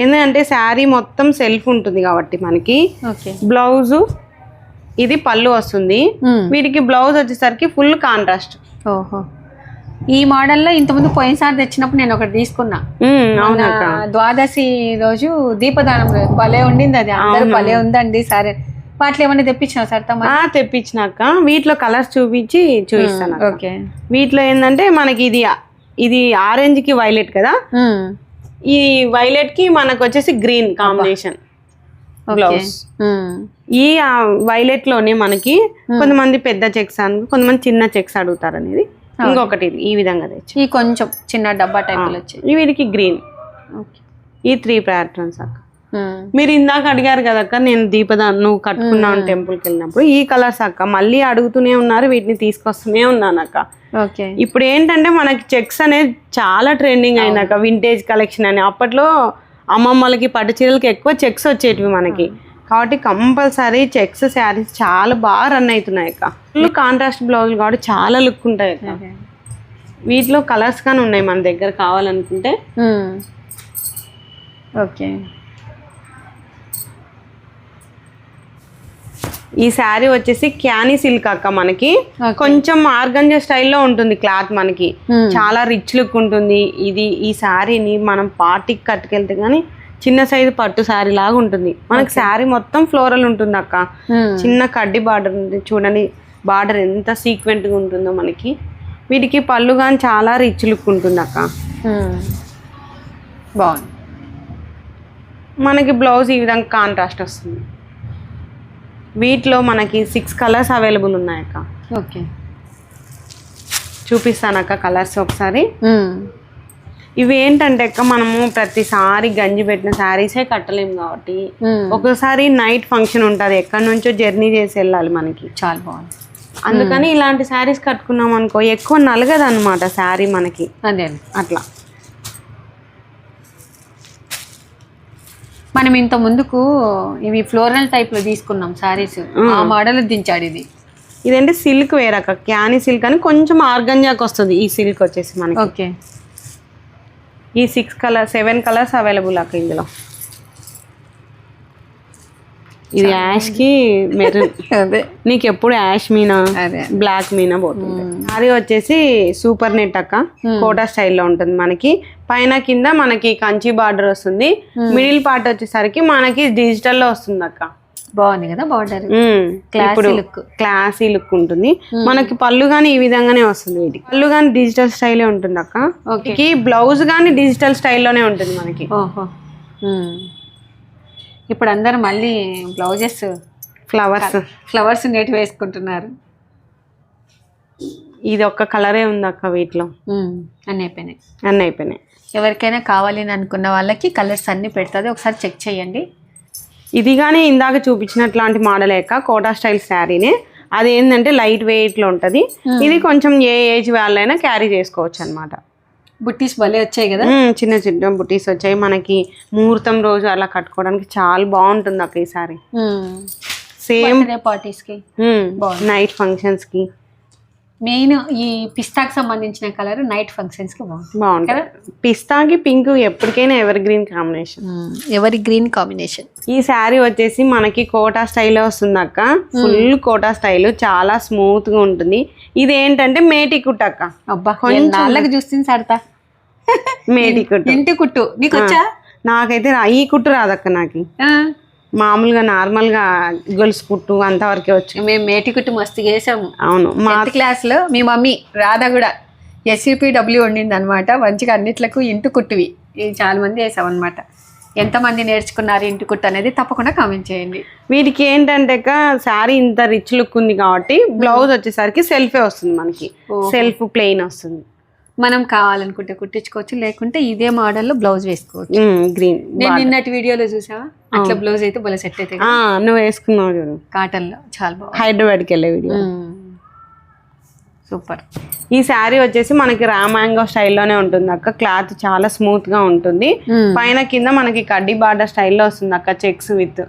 ఎందుకంటే శారీ మొత్తం సెల్ఫ్ ఉంటుంది కాబట్టి మనకి బ్లౌజ్ ఇది పళ్ళు వస్తుంది. వీటికి బ్లౌజ్ వచ్చేసరికి ఫుల్ కాంట్రాస్ట్. ఓహో, ఈ మోడల్లో ఇంతకుముందు పోయినసారి తెచ్చినప్పుడు నేను ఒకటి తీసుకున్నా. ద్వాదశి రోజు దీపదానం భలే ఉండింది అది. అందరూ భలే ఉందండి సరే. వాటిలో ఏమన్నా తెప్పించినా సార్? తెప్పించినాక వీటిలో కలర్స్ చూపిస్తాను. ఓకే, వీటిలో ఏంటంటే మనకి ఇది ఆరెంజ్ కి వైలెట్ కదా. ఈ వైలెట్ కి మనకు వచ్చేసి గ్రీన్ కాంబినేషన్ బ్లౌజ్. ఈ వైలెట్ లోనే మనకి కొంతమంది పెద్ద చెక్స్ కొంతమంది చిన్న చెక్స్ అడుగుతారు అనేది. ఇంకొకటి ఈ విధంగా తెచ్చి ఈ కొంచెం చిన్న డబ్బా టైప్ వచ్చి వీటికి గ్రీన్. ఈ 3 ప్యాటర్న్స్ అక్క. మీరు ఇందాక అడిగారు కదక్క, నేను దీపదాన్ నువ్వు కట్టుకున్నాను టెంపుల్కి వెళ్ళినప్పుడు. ఈ కలర్స్ అక్క మళ్ళీ అడుగుతూనే ఉన్నారు, వీటిని తీసుకొస్తూనే ఉన్నాను అక్క. ఇప్పుడు ఏంటంటే మనకి చెక్స్ అనేది చాలా ట్రెండింగ్ అయిందక్క. వింటేజ్ కలెక్షన్ అని అప్పట్లో అమ్మమ్మలకి పట్టు చీరలకి ఎక్కువ చెక్స్ వచ్చేటివి మనకి. కాబట్టి కంపల్సరీ చెక్స్ శారీస్ చాలా బాగా రన్ అవుతున్నాయి అక్క. ఫుల్ కాంట్రాస్ట్ బ్లౌజ్ కాబట్టి చాలా లుక్ ఉంటాయి అక్క. వీటిలో కలర్స్ కానీ ఉన్నాయి మన దగ్గర కావాలనుకుంటే. ఓకే, ఈ శారీ వచ్చేసి క్యానీ సిల్క్ అక్క. మనకి కొంచెం ఆర్గంజా స్టైల్లో ఉంటుంది క్లాత్. మనకి చాలా రిచ్ లుక్ ఉంటుంది. ఈ శారీని మనం పార్టీకి కట్టుకెళ్తే గానీ చిన్న సైజు పట్టు శారీ లాగా ఉంటుంది. మనకి శారీ మొత్తం ఫ్లోరల్ ఉంటుంది అక్క. చిన్న కడ్డీ బార్డర్ ఉంది చూడండి, బార్డర్ ఎంత సీక్వెంట్ గా ఉంటుందో మనకి. వీటికి పళ్ళు కానీ చాలా రిచ్ లుక్ ఉంటుంది అక్క. బాగుంది. మనకి బ్లౌజ్ ఈ విధంగా కాంట్రాస్ట్ వస్తుంది. వీటిలో మనకి 6 కలర్స్ అవైలబుల్ ఉన్నాయి అక్క. ఓకే, చూపిస్తాను అక్క కలర్స్ ఒకసారి. ఇవి ఏంటంటే అక్క మనము ప్రతిసారి గంజి పెట్టిన శారీసే కట్టలేము కాబట్టి ఒకసారి నైట్ ఫంక్షన్ ఉంటుంది, ఎక్కడి నుంచో జర్నీ చేసి వెళ్ళాలి మనకి. చాలా బాగుంది. అందుకని ఇలాంటి శారీస్ కట్టుకున్నాం అనుకో ఎక్కువ నలగదు అనమాట శారీ మనకి. అదే అట్లా మనం ఇంత ముందుకు ఇవి ఫ్లోరల్ టైప్ లో తీసుకున్నాం శారీస్, ఆ మోడల్ దించాడు. ఇదేంటి సిల్క్ వేరక్క, క్యానీ సిల్క్ అని కొంచెం ఆర్గంజాకి వస్తుంది ఈ సిల్క్ వచ్చేసి మనకి. ఓకే, ఈ 7 కలర్స్ అవైలబుల్ అక్క ఇందులో. ఇది యాష్ కి మెరూన్. అదే నీకు ఎప్పుడు యాష్ మీనా బ్లాక్ మీనా పోతుంది. సారీ వచ్చేసి సూపర్ నెట్ అక్క, కోటా స్టైల్లో ఉంటుంది మనకి. పైన కింద మనకి కంచి బార్డర్ వస్తుంది. మిడిల్ పార్ట్ వచ్చేసరికి మనకి డిజిటల్ లో వస్తుంది అక్క. బాగుంది కదా బార్డర్. క్లాసీ లుక్ ఉంటుంది మనకి. పళ్ళు గానీ ఈ విధంగానే వస్తుంది. వీటికి పళ్ళు గానీ డిజిటల్ స్టైలే ఉంటుంది అక్క. వీటికి బ్లౌజ్ గానీ డిజిటల్ స్టైల్లోనే ఉంటుంది మనకి. ఓహో, ఇప్పుడు అందరు మళ్ళీ బ్లౌజెస్ ఫ్లవర్స్ నెట్ వేసుకుంటున్నారు. ఇది ఒక్క కలరే ఉంది అక్క వీటిలో. అన్నీ అయిపోయినాయి. ఎవరికైనా కావాలి అని అనుకున్న వాళ్ళకి కలర్స్ అన్ని పెడుతుంది, ఒకసారి చెక్ చేయండి. ఇది కానీ ఇందాక చూపించినట్లాంటి మోడల్ యొక్క కోటా స్టైల్ శారీనే. అది ఏంటంటే లైట్ వెయిట్ లో ఉంటది. ఇది కొంచెం ఏ ఏజ్ వాళ్ళైనా క్యారీ చేసుకోవచ్చు అనమాట. బుట్టీస్ భలే వచ్చాయి కదా. చిన్న చిన్న బుటీస్ వచ్చాయి మనకి. ముహూర్తం రోజు అలా కట్టుకోవడానికి చాలా బాగుంటుంది అక్క ఈ సారీ. సేమ్ పార్టీస్ కి, నైట్ ఫంక్షన్స్ కి. మెయిన్ ఈ పిస్తాకి సంబంధించిన కలర్ నైట్ ఫంక్షన్స్ కి బాగుంటుంది. పిస్తాకి పింక్ ఎప్పటికైనా ఎవర్ గ్రీన్ కాంబినేషన్. ఎవరి గ్రీన్ కాంబినేషన్. ఈ శారీ వచ్చేసి మనకి కోటా స్టైల్లో వస్తుంది అక్క. ఫుల్ కోటా స్టైల్, చాలా స్మూత్ గా ఉంటుంది. ఇది ఏంటంటే మేటి కుట్టు అక్క. అబ్బా కొంచెం చూస్తుంది సడతా. మేటి కుట్టు, ఇంటి కుట్టు నీకు వచ్చా? నాకైతే ఈ కుట్టు రాదక్క. నాకు మామూలుగా నార్మల్ గా గొలుసు కుట్టు అంతవరకే వచ్చు. మేము మేటి కుట్టు మస్తు చేసాము. అవును, మా క్లాస్ లో మీ మమ్మీ రాధా కూడా SCPW వండింది అనమాట. మంచిగా అన్నిట్లకు ఇంటి కుట్టువి చాలా మంది వేసాం అనమాట. ఎంతమంది నేర్చుకున్నారు ఇంటి కుట్టు అనేది తప్పకుండా కామెంట్ చేయండి. వీటికి ఏంటంటే శారీ ఇంత రిచ్ లుక్ ఉంది కాబట్టి బ్లౌజ్ వచ్చేసరికి సెల్ఫే వస్తుంది మనకి. సెల్ఫ్ ప్లెయిన్ వస్తుంది. మనం కావాలనుకుంటే కుట్టించుకోవచ్చు, లేకుంటే ఇదే మోడల్ లో బ్లౌజ్ వేసుకోవచ్చు. గ్రీన్ నేను నిన్నటి వీడియోలో చూసావా అట్లా బ్లౌజ్ అయితే భలే సెట్ అయితే. నువ్వు వేసుకున్నావు చూడు కాటన్ లో, చాలా బాగుంది. హైదరాబాద్కి వెళ్ళే వీడియో సూపర్. ఈ శారీ వచ్చేసి మనకి రామాంగో స్టైల్లోనే ఉంటుంది అక్క. క్లాత్ చాలా స్మూత్ గా ఉంటుంది. పైన కింద మనకి కడ్డీ బార్డర్ స్టైల్లో వస్తుంది అక్క, చెక్స్ విత్.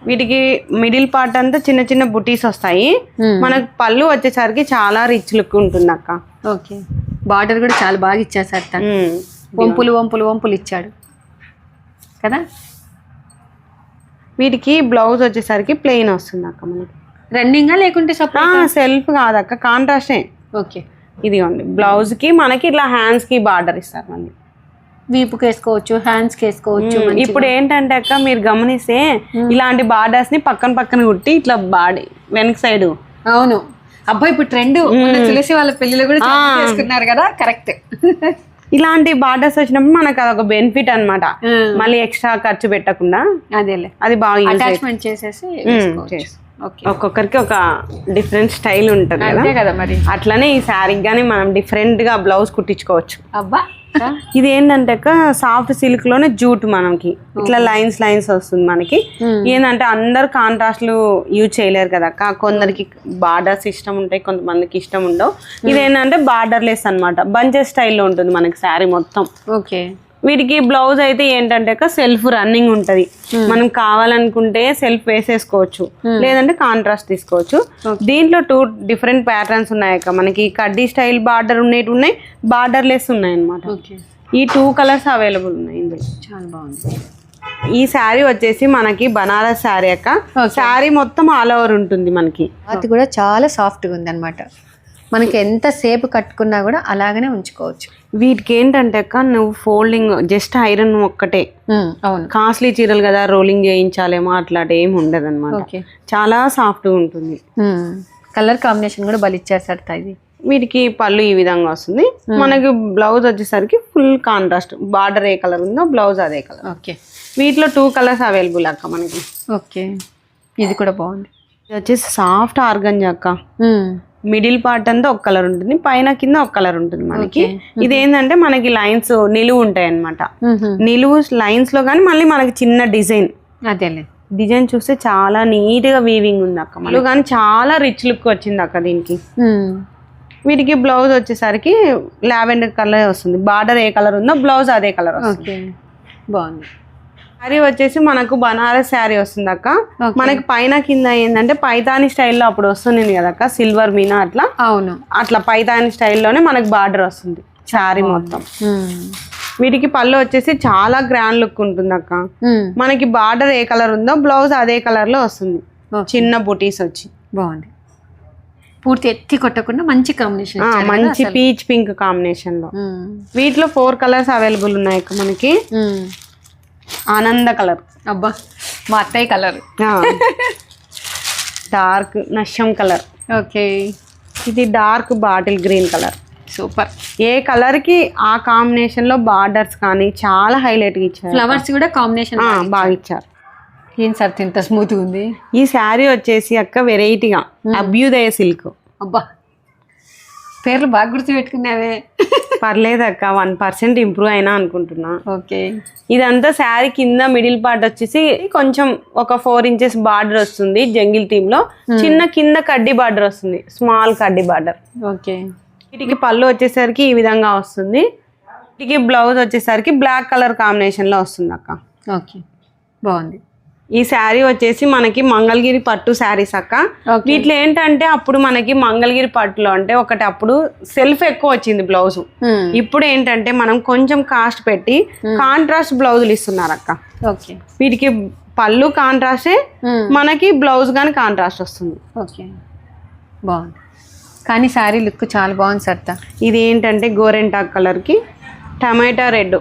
వీటికి మిడిల్ పార్ట్ అంతా చిన్న చిన్న బుటీస్ వస్తాయి. మనకు పళ్ళు వచ్చేసరికి చాలా రిచ్ లుక్ ఉంటుంది అక్క. ఓకే, బార్డర్ కూడా చాలా బాగా ఇచ్చారు సార్. వంపులు వంపులు వంపులు ఇచ్చాడు కదా. వీటికి బ్లౌజ్ వచ్చేసరికి ప్లెయిన్ వస్తుంది అక్క. మనకి రన్నింగ్ లేకుంటే సెల్ఫ్ కాదక్క, కాంట్రాస్టే. ఓకే, ఇదిగోండి బ్లౌజ్ కి మనకి ఇట్లా హ్యాండ్స్ కి బార్డర్ ఇస్తారు. మళ్ళీ వీపుకి వేసుకోవచ్చు, హ్యాండ్స్ కి వేసుకోవచ్చు. ఇప్పుడు ఏంటంటే అక్క మీరు గమనిస్తే ఇలాంటి బార్డర్స్ ని పక్కన పక్కన కుట్టి ఇట్లా బాడీ వెనక సైడ్. అవును అబ్బాయి, ఇప్పుడు ట్రెండ్ తులసి వాళ్ళ పెళ్లిలో కూడా చేసుకున్నారు కదా. కరెక్ట్. ఇలాంటి బార్డర్స్ వచ్చినప్పుడు మనకు అదొక బెనిఫిట్ అన్నమాట. మళ్ళీ ఎక్స్ట్రా ఖర్చు పెట్టకుండా అదేలే, అది బాగా అటాచ్మెంట్ చేసేసి ఒక్కొక్కరికి ఒక డిఫరెంట్ స్టైల్ ఉంటుంది కదా. మరి అట్లనే ఈ శారీకి కానీ మనం డిఫరెంట్ గా బ్లౌజ్ కుట్టించుకోవచ్చు. అబ్బా, ఇది ఏంటంటే సాఫ్ట్ సిల్క్ లోనే జూట్ మనకి ఇట్లా లైన్స్ లైన్స్ వస్తుంది మనకి. ఏంటంటే అందరు కాంట్రాస్ట్లు యూజ్ చేయలేరు కదా అక్క. కొందరికి బార్డర్స్ ఇష్టం ఉంటాయి, కొంతమందికి ఇష్టం ఉండవు. ఇదేంటంటే బార్డర్ లెస్ అనమాట, బంచెస్ స్టైల్లో ఉంటుంది మనకి శారీ మొత్తం. ఓకే, వీటికి బ్లౌజ్ అయితే ఏంటంటే సెల్ఫ్ రన్నింగ్ ఉంటది. మనం కావాలనుకుంటే సెల్ఫ్ వేసేసుకోవచ్చు, లేదంటే కాంట్రాస్ట్ తీసుకోవచ్చు. దీంట్లో 2 డిఫరెంట్ ప్యాటర్న్స్ ఉన్నాయి. మనకి కడ్డీ స్టైల్ బార్డర్ ఉండేవి ఉన్నాయి, బార్డర్ లెస్ ఉన్నాయి అనమాట. ఈ 2 కలర్స్ అవైలబుల్ ఉన్నాయి ఇందులో. చాలా బాగుంది. ఈ శారీ వచ్చేసి మనకి బనారస్ శారీ అక్క. శారీ మొత్తం ఆల్ ఓవర్ ఉంటుంది మనకి. అది కూడా చాలా సాఫ్ట్గా ఉంది అనమాట. మనకి ఎంత సేపు కట్టుకున్నా కూడా అలాగనే ఉంచుకోవచ్చు. వీటికి ఏంటంటే అక్క నువ్వు ఫోల్డింగ్ జస్ట్ ఐరన్ ఒక్కటే. అవును, కాస్ట్లీ చీరలు కదా, రోలింగ్ చేయించాలేమో అట్లాంటి ఏమి ఉండదు అనమాట. చాలా సాఫ్ట్గా ఉంటుంది. కలర్ కాంబినేషన్ కూడా బలిచ్చారు సార్. ఇది వీటికి పళ్ళు ఈ విధంగా వస్తుంది. మనకి బ్లౌజ్ వచ్చేసరికి ఫుల్ కాంట్రాస్ట్, బార్డర్ ఏ కలర్ ఉందో బ్లౌజ్ అదే కలర్. ఓకే, వీటిలో 2 కలర్స్ అవైలబుల్ అక్క మనకి. ఓకే, ఇది కూడా బాగుంది. ఇది వచ్చేసి సాఫ్ట్ ఆర్గంజా అక్క. మిడిల్ పార్ట్ అంతా ఒక కలర్ ఉంటుంది, పైన కింద ఒక కలర్ ఉంటుంది మనకి. ఇది ఏంటంటే మనకి లైన్స్ నిలువు ఉంటాయి అనమాట. నిలువు లైన్స్ లో కానీ మళ్ళీ మనకి చిన్న డిజైన్. అదేలే, డిజైన్ చూస్తే చాలా నీట్ గా వీవింగ్ ఉంది అక్క. మళ్ళీ కానీ చాలా రిచ్ లుక్ వచ్చింది అక్క దీనికి. వీటికి బ్లౌజ్ వచ్చేసరికి లావెండర్ కలర్ వస్తుంది. బార్డర్ ఏ కలర్ ఉందో బ్లౌజ్ అదే కలర్ వస్తుంది. బాగుంది. శారీ వచ్చేసి మనకు బనారస్ శారీ వస్తుంది అక్క. మనకి పైన కింద ఏంటంటే పైతాని స్టైల్లో అప్పుడు వస్తుంది కదా అక్క, సిల్వర్ మీనా అట్లా. అవును, అట్లా పైతాని స్టైల్లోనే మనకు బార్డర్ వస్తుంది శారీ మొత్తం. వీటికి పళ్ళు వచ్చేసి చాలా గ్రాండ్ లుక్ ఉంటుంది అక్క. మనకి బార్డర్ ఏ కలర్ ఉందో బ్లౌజ్ అదే కలర్ లో వస్తుంది, చిన్న బుటీస్ వచ్చి. బాగుంది. పూర్తి ఎత్తి కొట్టకుండా మంచి కాంబినేషన్, మంచి పీచ్ పింక్ కాంబినేషన్ లో. వీటిలో 4 కలర్స్ అవైలబుల్ ఉన్నాయి అక్క మనకి. ఆనంద కలర్, అబ్బా మా అత్తయ్య కలర్. డార్క్ నషం కలర్. ఓకే, ఇది dark bottle green colour. Super. ఏ కలర్ కి ఆ కాంబినేషన్ లో బార్డర్స్ కానీ చాలా హైలైట్ గా ఇచ్చారు. ఫ్లవర్స్ కూడా కాంబినేషన్ బాగా ఇచ్చారు. ఏం సార్ ఇంత స్మూత్ ఉంది. ఈ శారీ వచ్చేసి అక్క వెరైటీగా అభ్యుదయ సిల్క్. అబ్బా, పేర్లు బాగా గుర్తు పెట్టుకున్నావే. పర్లేదు అక్క, 1% ఇంప్రూవ్ అయినా అనుకుంటున్నా. ఓకే, ఇదంతా శారీ కింద మిడిల్ పార్ట్ వచ్చేసి కొంచెం ఒక 4 ఇంచెస్ బార్డర్ వస్తుంది జంగిల్ థీమ్ లో. చిన్న కింద కడ్డీ బార్డర్ వస్తుంది, స్మాల్ కడ్డీ బార్డర్. ఓకే, వీటికి పళ్ళు వచ్చేసరికి ఈ విధంగా వస్తుంది. వీటికి బ్లౌజ్ వచ్చేసరికి బ్లాక్ కలర్ కాంబినేషన్లో వస్తుంది అక్క. ఓకే, బాగుంది. ఈ శారీ వచ్చేసి మనకి మంగళగిరి పట్టు శారీస్ అక్క. వీటిలో ఏంటంటే అప్పుడు మనకి మంగళగిరి పట్టులో అంటే ఒకటి అప్పుడు సెల్ఫ్ ఎక్కువ వచ్చింది బ్లౌజ్. ఇప్పుడు ఏంటంటే మనం కొంచెం కాస్ట్ పెట్టి కాంట్రాస్ట్ బ్లౌజులు ఇస్తున్నారు అక్క. ఓకే, వీటికి పళ్ళు కాంట్రాస్టే, మనకి బ్లౌజ్ కానీ కాంట్రాస్ట్ వస్తుంది. ఓకే, బాగుంది. కానీ శారీ లుక్ చాలా బాగుంది సరిత. ఇది ఏంటంటే గోరెంటాక్ కలర్కి టమాటా రెడ్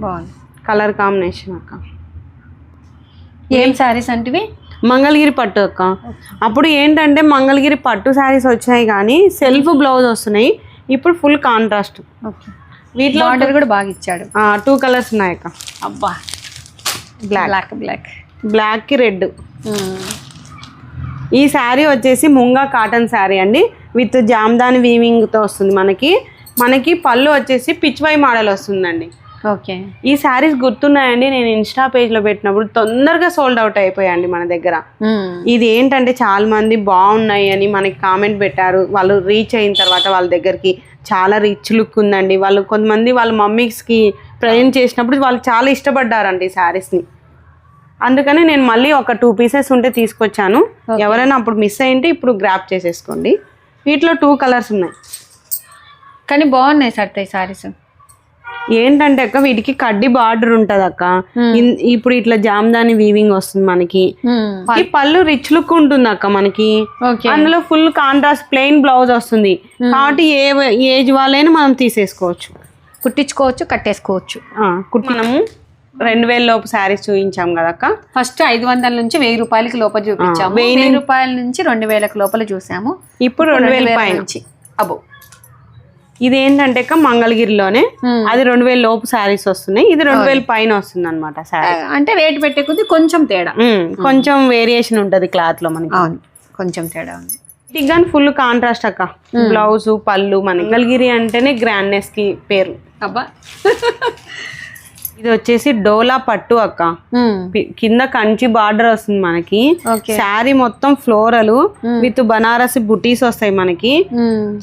బాగుంది కలర్ కాంబినేషన్ అక్క. ఏం శారీస్ అంటే మంగళగిరి పట్టు అక్క. అప్పుడు ఏంటంటే మంగళగిరి పట్టు శారీస్ వచ్చాయి కానీ సెల్ఫ్ బ్లౌజ్ వస్తున్నాయి. ఇప్పుడు ఫుల్ కాంట్రాస్ట్. ఓకే, వీటిలో ఆర్డర్ కూడా బాగా ఇచ్చాడు. 2 కలర్స్ ఉన్నాయి అక్క. అబ్బా, బ్లాక్ కి రెడ్. ఈ శారీ వచ్చేసి ముంగా కాటన్ శారీ అండి, విత్ జామ్దాని వీవింగ్తో వస్తుంది. మనకి పళ్ళు వచ్చేసి పిచ్వై మోడల్ వస్తుందండి. ఓకే, ఈ శారీస్ గుర్తున్నాయండి, నేను ఇన్స్టా పేజ్లో పెట్టినప్పుడు తొందరగా సోల్డ్ అవుట్ అయిపోయాయండి మన దగ్గర. ఇది ఏంటంటే చాలా మంది బాగున్నాయి అని మనకి కామెంట్ పెట్టారు. వాళ్ళు రీచ్ అయిన తర్వాత వాళ్ళ దగ్గరికి చాలా రిచ్ లుక్ ఉందండి. వాళ్ళు కొంతమంది వాళ్ళ మమ్మీస్కి ప్రజెంట్ చేసినప్పుడు వాళ్ళు చాలా ఇష్టపడ్డారండి ఈ శారీస్ని. అందుకని నేను మళ్ళీ ఒక 2 పీసెస్ ఉంటే తీసుకొచ్చాను. ఎవరైనా అప్పుడు మిస్ అయింటే ఇప్పుడు గ్రాప్ చేసేసుకోండి. వీటిలో 2 కలర్స్ ఉన్నాయి కానీ బాగున్నాయి సరిత ఈ శారీస్. ఏంటంటే అక్క వీటికి కడ్డీ బార్డర్ ఉంటది అక్క. ఇప్పుడు ఇట్లా జామ్దాని వీవింగ్ వస్తుంది మనకి. పళ్ళు రిచ్ లుక్ ఉంటుంది అక్క మనకి. అందులో ఫుల్ కాంట్రాస్ట్ ప్లెయిన్ బ్లౌజ్ వస్తుంది కాబట్టి ఏ ఏజ్ వాళ్ళైనా మనం తీసేసుకోవచ్చు, కుట్టించుకోవచ్చు, కట్టేసుకోవచ్చు. మనము 2000 లోపు శారీస్ చూపించాం కదక్క. ఫస్ట్ 500 నుంచి 1000 రూపాయలకి లోపల చూపించాము. 1000 రూపాయల నుంచి 2000 లోపల చూసాము. ఇప్పుడు 2000 నుంచి అబో. ఇది ఏంటంటే మంగళగిరిలోనే అది 2000 లోపు శారీస్ వస్తున్నాయి. ఇది 2000 పైన వస్తుంది అనమాట శారీ. అంటే రేట్ పెట్టే కొద్ది కొంచెం తేడా, కొంచెం వేరియేషన్ ఉంటది క్లాత్ లో మనకి. కొంచెం తేడా ఉంది. ఇది కానీ ఫుల్ కాంట్రాస్ట్ అక్క. బ్లౌజ్ పళ్ళు మంగళగిరి అంటేనే గ్రాండ్నెస్ కి పేరు. అబ్బా, ఇది వచ్చేసి డోలా పట్టు అక్క. కింద కంచి బార్డర్ వస్తుంది మనకి. శారీ మొత్తం ఫ్లోరల్ విత్ బనారసి బుటీస్ వస్తాయి మనకి.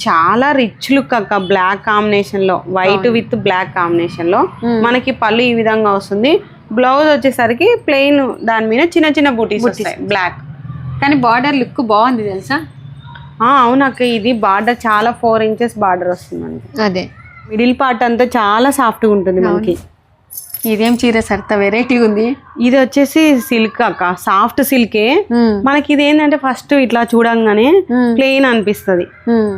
చాలా రిచ్ లుక్ అక్క. బ్లాక్ కాంబినేషన్ లో వైట్ విత్ బ్లాక్ కాంబినేషన్ లో మనకి పళ్ళు ఈ విధంగా వస్తుంది. బ్లౌజ్ వచ్చేసరికి ప్లెయిన్, దాని మీద చిన్న చిన్న బుటీస్ వస్తాయి బ్లాక్. కానీ బార్డర్ లుక్ బాగుంది తెలుసా. అవునక్క, ఇది బార్డర్ చాలా 4 ఇంచెస్ బార్డర్ వస్తుంది మనకి. అదే మిడిల్ పార్ట్ అంతా చాలా సాఫ్ట్ గా ఉంటుంది మనకి. ఇదేం చీర సరిత వెరైటీ ఉంది. ఇది వచ్చేసి సిల్క్ అక్క, సాఫ్ట్ సిల్కే. మనకి ఇది ఏంటంటే ఫస్ట్ ఇట్లా చూడంగానే ప్లెయిన్ అనిపిస్తుంది.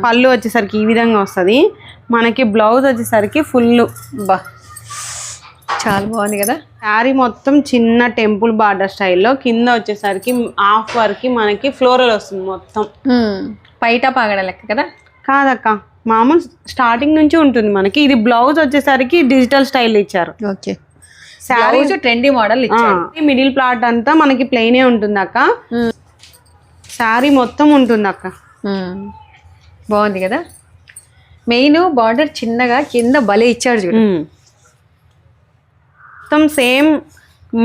పళ్ళు వచ్చేసరికి ఈ విధంగా వస్తుంది మనకి. బ్లౌజ్ వచ్చేసరికి ఫుల్ చాలా బాగుంది కదా. శారీ మొత్తం చిన్న టెంపుల్ బార్డర్ స్టైల్లో, కింద వచ్చేసరికి హాఫ్ వరకు మనకి ఫ్లోరల్ వస్తుంది మొత్తం. పైట పాగడ లెక్క కదా. కాదక్క, మామూలు స్టార్టింగ్ నుంచి ఉంటుంది మనకి. ఇది బ్లౌజ్ వచ్చేసరికి డిజిటల్ స్టైల్ ఇచ్చారు. ఓకే, శారీ ట్రెండీ మోడల్ ఇచ్చారు. మిడిల్ ప్లాట్ అంతా మనకి ప్లెయినే ఉంటుంది అక్క. శారీ మొత్తం ఉంటుంది అక్క. బాగుంది కదా. మెయిన్ బార్డర్ చిన్నగా కింద భలే ఇచ్చాడు చూడు. మొత్తం సేమ్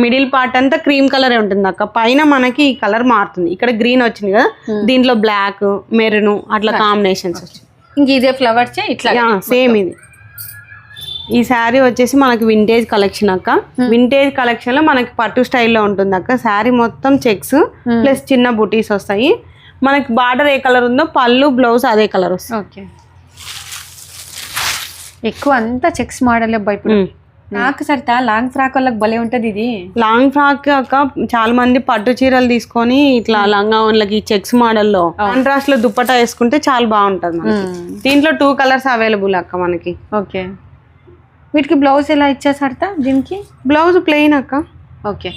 మిడిల్ పార్ట్ అంతా క్రీమ్ కలరే ఉంటుంది అక్క. పైన మనకి ఈ కలర్ మారుతుంది. ఇక్కడ గ్రీన్ వచ్చింది కదా, దీంట్లో బ్లాక్ మెరూన్ అట్లా కాంబినేషన్స్ వచ్చాయి. ఇంక ఇదే ఫ్లవర్స్ ఇట్లా సేమ్ ఇది. ఈ శారీ వచ్చేసి మనకి వింటేజ్ కలెక్షన్ అక్క. వింటేజ్ కలెక్షన్ లో మనకి పట్టు స్టైల్లో ఉంటుంది అక్క. శారీ మొత్తం చెక్స్ ప్లస్ చిన్న బుటీస్ వస్తాయి మనకి. బార్డర్ ఏ కలర్ ఉందో పళ్ళు బ్లౌజ్ అదే కలర్ వస్తుంది. ఓకే, ఎక్కువ అంతా చెక్స్ మోడల్ ఇప్పుడు. నాకు సరిత లాంగ్ ఫ్రాక్ వాళ్ళకి భలే ఉంటది ఇది. లాంగ్ ఫ్రాక్ అక్క చాలా మంది పట్టు చీరలు తీసుకొని ఇట్లా లంగా వాళ్ళకి చెక్స్ మోడల్లో కాంట్రాస్ట్ లో దుప్పటా వేసుకుంటే చాలా బాగుంటది మనకి. దీంట్లో 2 కలర్స్ అవైలబుల్ అక్క మనకి. ఓకే, వీటికి బ్లౌజ్ ఎలా ఇచ్చారు సరిత? దీనికి బ్లౌజ్ ప్లెయిన్ అక్క. ఓకే,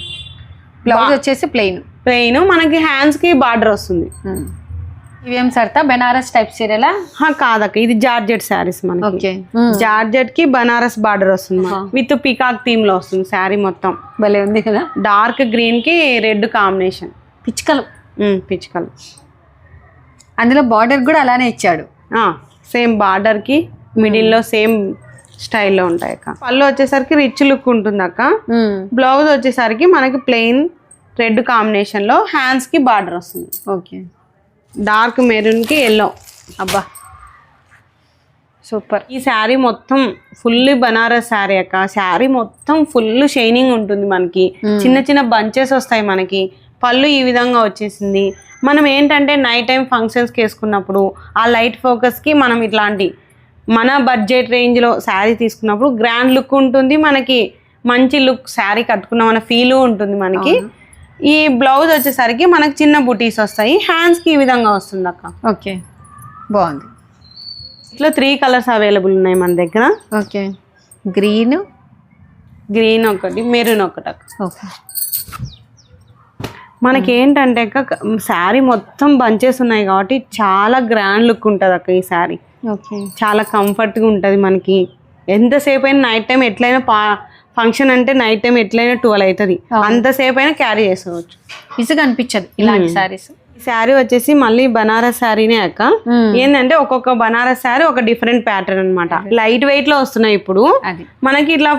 బ్లౌజ్ వచ్చేసి ప్లెయిన్ మనకి హ్యాండ్స్ కి బార్డర్ వస్తుంది. ఇవేం సరిత బెనారస్ టైప్ చీరలా? కాదక్క, ఇది జార్జెట్ శారీస్ మనకి. జార్జెట్ కి బనారస్ బార్డర్ వస్తుంది విత్ పికాక్ థీమ్ లో వస్తుంది. శారీ మొత్తం భలే ఉంది కదా. డార్క్ గ్రీన్ కి రెడ్ కాంబినేషన్, పిచ్చుకలు. పిచ్చుకలు. అందులో బార్డర్ కూడా అలానే ఇచ్చాడు. సేమ్ బార్డర్ కి మిడిల్ లో సేమ్ స్టైల్లో ఉంటాయి అక్క. పళ్ళు వచ్చేసరికి రిచ్ లుక్ ఉంటుంది అక్క. బ్లౌజ్ వచ్చేసరికి మనకి ప్లెయిన్ రెడ్ కాంబినేషన్ లో హ్యాండ్స్ కి బార్డర్ వస్తుంది. ఓకే, డార్క్ మెరూన్ కి ఎల్లో అబ్బా సూపర్. ఈ శారీ మొత్తం ఫుల్ బనారస్ శారీ అక్క. శారీ మొత్తం ఫుల్ షైనింగ్ ఉంటుంది మనకి. చిన్న చిన్న బంచెస్ వస్తాయి మనకి. పళ్ళు ఈ విధంగా వచ్చేసింది. మనం ఏంటంటే నైట్ టైం ఫంక్షన్స్కి వేసుకున్నప్పుడు ఆ లైట్ ఫోకస్కి మనం ఇట్లాంటి మన బడ్జెట్ రేంజ్లో శారీ తీసుకున్నప్పుడు గ్రాండ్ లుక్ ఉంటుంది మనకి. మంచి లుక్ శారీ కట్టుకున్నాం అన్న ఫీల్ ఉంటుంది మనకి. ఈ బ్లౌజ్ వచ్చేసరికి మనకి చిన్న బుటీస్ వస్తాయి. హ్యాండ్స్కి ఈ విధంగా వస్తుంది అక్క. ఓకే బాగుంది. ఇట్లా 3 కలర్స్ అవైలబుల్ ఉన్నాయి మన దగ్గర. ఓకే గ్రీన్ ఒకటి, మెరూన్ ఒకటి అక్క. ఓకే మనకి ఏంటంటే అక్క శారీ మొత్తం బంచెస్ ఉన్నాయి కాబట్టి చాలా గ్రాండ్ లుక్ ఉంటుంది అక్క ఈ శారీ. ఓకే చాలా కంఫర్ట్గా ఉంటుంది మనకి. ఎంతసేపు అయినా నైట్ టైం ఎట్లయినా ఫంక్షన్ అంటే నైట్ టైం ఎట్లయినా 12 అవుతుంది. అంతసేపు అయినా క్యారీ చేసుకోవచ్చు. ఇసుగా అనిపించదు ఇలాంటి శారీస్. ఈ శారీ వచ్చేసి మళ్ళీ బనారస్ శారీనే అక్క. ఏంటంటే ఒక్కొక్క బనారస్ శారీ ఒక డిఫరెంట్ ప్యాటర్న్ అనమాట. లైట్ వెయిట్ లో వస్తున్నాయి ఇప్పుడు మనకి. ఇట్లా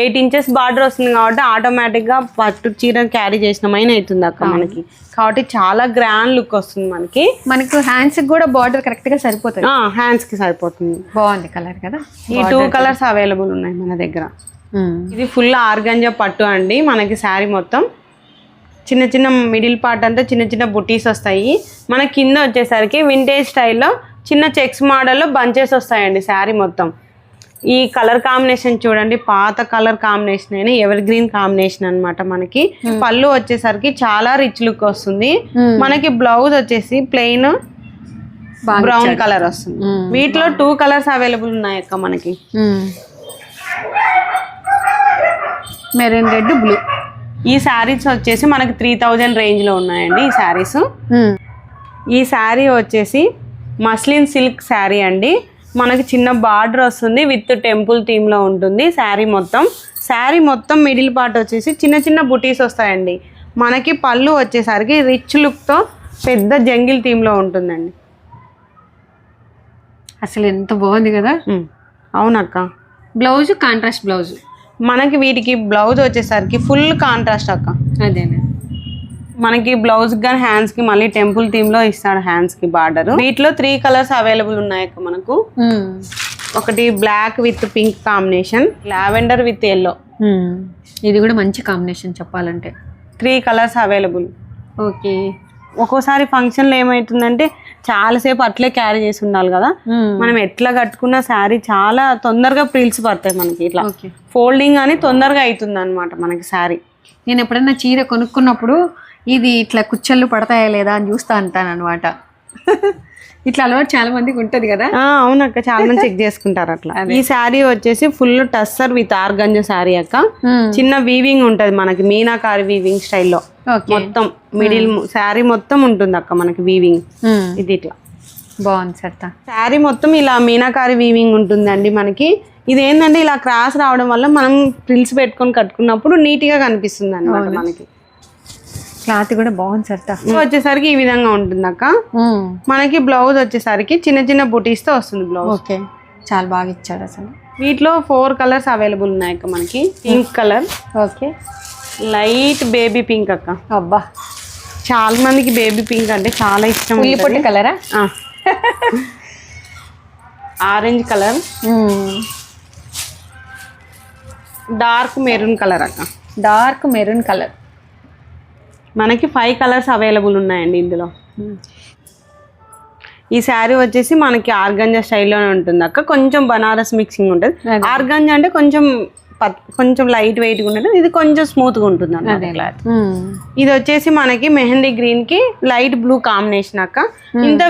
8 ఇంచెస్ బార్డర్ వస్తుంది కాబట్టి ఆటోమేటిక్ గా పట్టు చీర క్యారీ చేసినమైన అవుతుంది అక్క మనకి. కాబట్టి చాలా గ్రాండ్ లుక్ వస్తుంది మనకి. మనకు హ్యాండ్స్ కూడా బార్డర్ కరెక్ట్ గా సరిపోతుంది. హ్యాండ్స్ కి సరిపోతుంది. బాగుంది కలర్ కదా. ఈ 2 కలర్స్ అవైలబుల్ ఉన్నాయి మన దగ్గర. ఇది ఫుల్ ఆర్గంజా పట్టు అండి మనకి. శారీ మొత్తం చిన్న చిన్న మిడిల్ పార్ట్ అంతా చిన్న చిన్న బుటీస్ వస్తాయి. మన కింద వచ్చేసరికి వింటేజ్ స్టైల్లో చిన్న చెక్స్ మోడల్లో బంచెస్ వస్తాయండి శారీ మొత్తం. ఈ కలర్ కాంబినేషన్ చూడండి, పాత కలర్ కాంబినేషన్ అయినా ఎవర్ గ్రీన్ కాంబినేషన్ అనమాట మనకి. పళ్ళు వచ్చేసరికి చాలా రిచ్ లుక్ వస్తుంది మనకి. బ్లౌజ్ వచ్చేసి ప్లెయిన్ బ్రౌన్ కలర్ వస్తుంది. వీటిలో 2 కలర్స్ అవైలబుల్ ఉన్నాయి అక్క మనకి. Maroon red blue. ఈ శారీస్ వచ్చేసి మనకి 3000 రేంజ్ లో ఉన్నాయండి ఈ శారీస్. ఈ శారీ వచ్చేసి మస్లిన్ సిల్క్ శారీ అండి. మనకి చిన్న బార్డర్ వస్తుంది విత్ టెంపుల్ థీమ్ లో ఉంటుంది శారీ మొత్తం. శారీ మొత్తం మిడిల్ పార్ట్ వచ్చేసి చిన్న చిన్న బుటీస్ వస్తాయండి మనకి. పళ్ళు వచ్చేసరికి రిచ్ లుక్ తో పెద్ద జంగిల్ థీమ్ లో ఉంటుందండి. అసలు ఎంత బాగుంది కదా. అవునక్క. బ్లౌజ్ కాంట్రాస్ట్ బ్లౌజ్ మనకి. వీటికి బ్లౌజ్ వచ్చేసరికి ఫుల్ కాంట్రాస్ట్ అక్క. అదేనా మనకి బ్లౌజ్ కానీ హ్యాండ్స్ కి మళ్ళీ టెంపుల్ థీమ్ లో ఇస్తాడు హ్యాండ్స్ కి బార్డర్. వీటిలో 3 కలర్స్ అవైలబుల్ ఉన్నాయి అక్క మనకు. ఒకటి black with pink combination, lavender with yellow. ఇది కూడా మంచి కాంబినేషన్ చెప్పాలంటే. 3 కలర్స్ అవైలబుల్. ఓకే. ఒక్కోసారి ఫంక్షన్ లో ఏమైతుందంటే చాలాసేపు అట్లే క్యారీ చేసి ఉండాలి కదా. మనం ఎట్లా కట్టుకున్న శారీ చాలా తొందరగా ప్రిల్స్ పడతాయి మనకి. ఇట్లా ఫోల్డింగ్ అని తొందరగా అవుతుంది అనమాట మనకి శారీ. నేను ఎప్పుడైనా చీర కొనుక్కున్నప్పుడు ఇది ఇట్లా కుచ్చళ్ళు పడతాయా లేదా అని చూస్తా అంటాను అనమాట. ఇట్లా అలవాటు చాలా మందికి ఉంటది కదా. అవునక్క, చాలా మంది చెక్ చేసుకుంటారు అట్లా. ఈ శారీ వచ్చేసి full tussar with organza sari అక్క. చిన్న వీవింగ్ ఉంటది మనకి, మీనాకారి వీవింగ్ స్టైల్లో మొత్తం మిడిల్ శారీ మొత్తం ఉంటుంది అక్క మనకి వీవింగ్. ఇది ఇట్లా బాగుంది సర్త. శారీ మొత్తం ఇలా మీనాకారి వీవింగ్ ఉంటుందండి మనకి. ఇది ఏంటంటే ఇలా క్రాస్ రావడం వల్ల మనం ప్రిల్స్ పెట్టుకొని కట్టుకున్నప్పుడు నీట్ గా కనిపిస్తుంది అన్నమాట మనకి. క్లాత్ కూడా బాగుంది సర్త. వచ్చేసరికి ఈ విధంగా ఉంటుంది అక్క మనకి. బ్లౌజ్ వచ్చేసరికి చిన్న చిన్న బుటీస్ తో వస్తుంది బ్లౌజ్. ఓకే, చాలా బాగా ఇచ్చాడు అసలు. వీటిలో 4 కలర్స్ అవైలబుల్ ఉన్నాయి అక్క మనకి. Pink colour, okay, light baby pink అక్క. అబ్బా, చాలా మందికి బేబీ పింక్ అంటే చాలా ఇష్టం. ఉల్లిపొట్టి కలరా? Orange colour, dark maroon colour అక్క. Dark maroon colour. మనకి 5 కలర్స్ అవైలబుల్ ఉన్నాయండి ఇందులో. ఈ శారీ వచ్చేసి మనకి ఆర్గంజా స్టైల్లోనే ఉంటుంది అక్క. కొంచెం బనారస్ మిక్సింగ్ ఉంటుంది. ఆర్గంజా అంటే కొంచెం లైట్ వెయిట్ గా ఉంటుంది, ఇది కొంచెం స్మూత్ గా ఉంటుంది అన్నమాట క్లాత్. ఇది వచ్చేసి మనకి మెహందీ గ్రీన్ కి లైట్ బ్లూ కాంబినేషన్ అక్క. ఇంత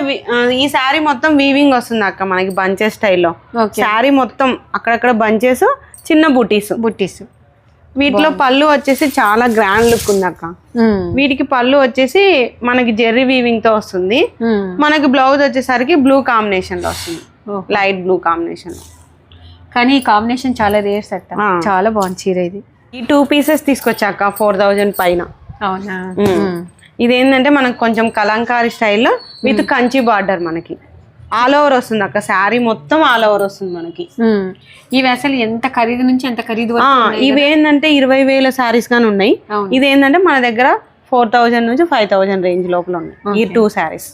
ఈ శారీ మొత్తం వీవింగ్ వస్తుంది అక్క మనకి బంచెస్ స్టైల్లో. శారీ మొత్తం అక్కడక్కడ బంచెస్, చిన్న బుటీస్. వీటిలో పళ్ళు వచ్చేసి చాలా గ్రాండ్ లుక్ ఉంది అక్క. వీటికి పళ్ళు వచ్చేసి మనకి జెర్రీ వీవింగ్ తో వస్తుంది. మనకి బ్లౌజ్ వచ్చేసరికి బ్లూ కాంబినేషన్ లో వస్తుంది, లైట్ బ్లూ కాంబినేషన్. కానీ ఈ కాంబినేషన్ చాలా రేర్ సెట్. చాలా బాగుంది చీర ఇది. ఈ 2 పీసెస్ తీసుకొచ్చాక 4000 పైన. అవునా? ఇదేంటంటే మనకు కొంచెం కలంకారీ స్టైల్లో విత్ కంచి బార్డర్ మనకి ఆల్ ఓవర్ వస్తుంది అక్క. శారీ మొత్తం ఆల్ ఓవర్ వస్తుంది మనకి. ఇవి అసలు ఎంత ఖరీదు నుంచి ఎంత ఖరీదు? ఇవి ఏంటంటే 20,000 శారీస్ గానీ ఉన్నాయి. ఇది ఏంటంటే మన దగ్గర 4000 నుంచి 5000 రేంజ్ లోపల ఉన్నాయి ఈ 2 శారీస్.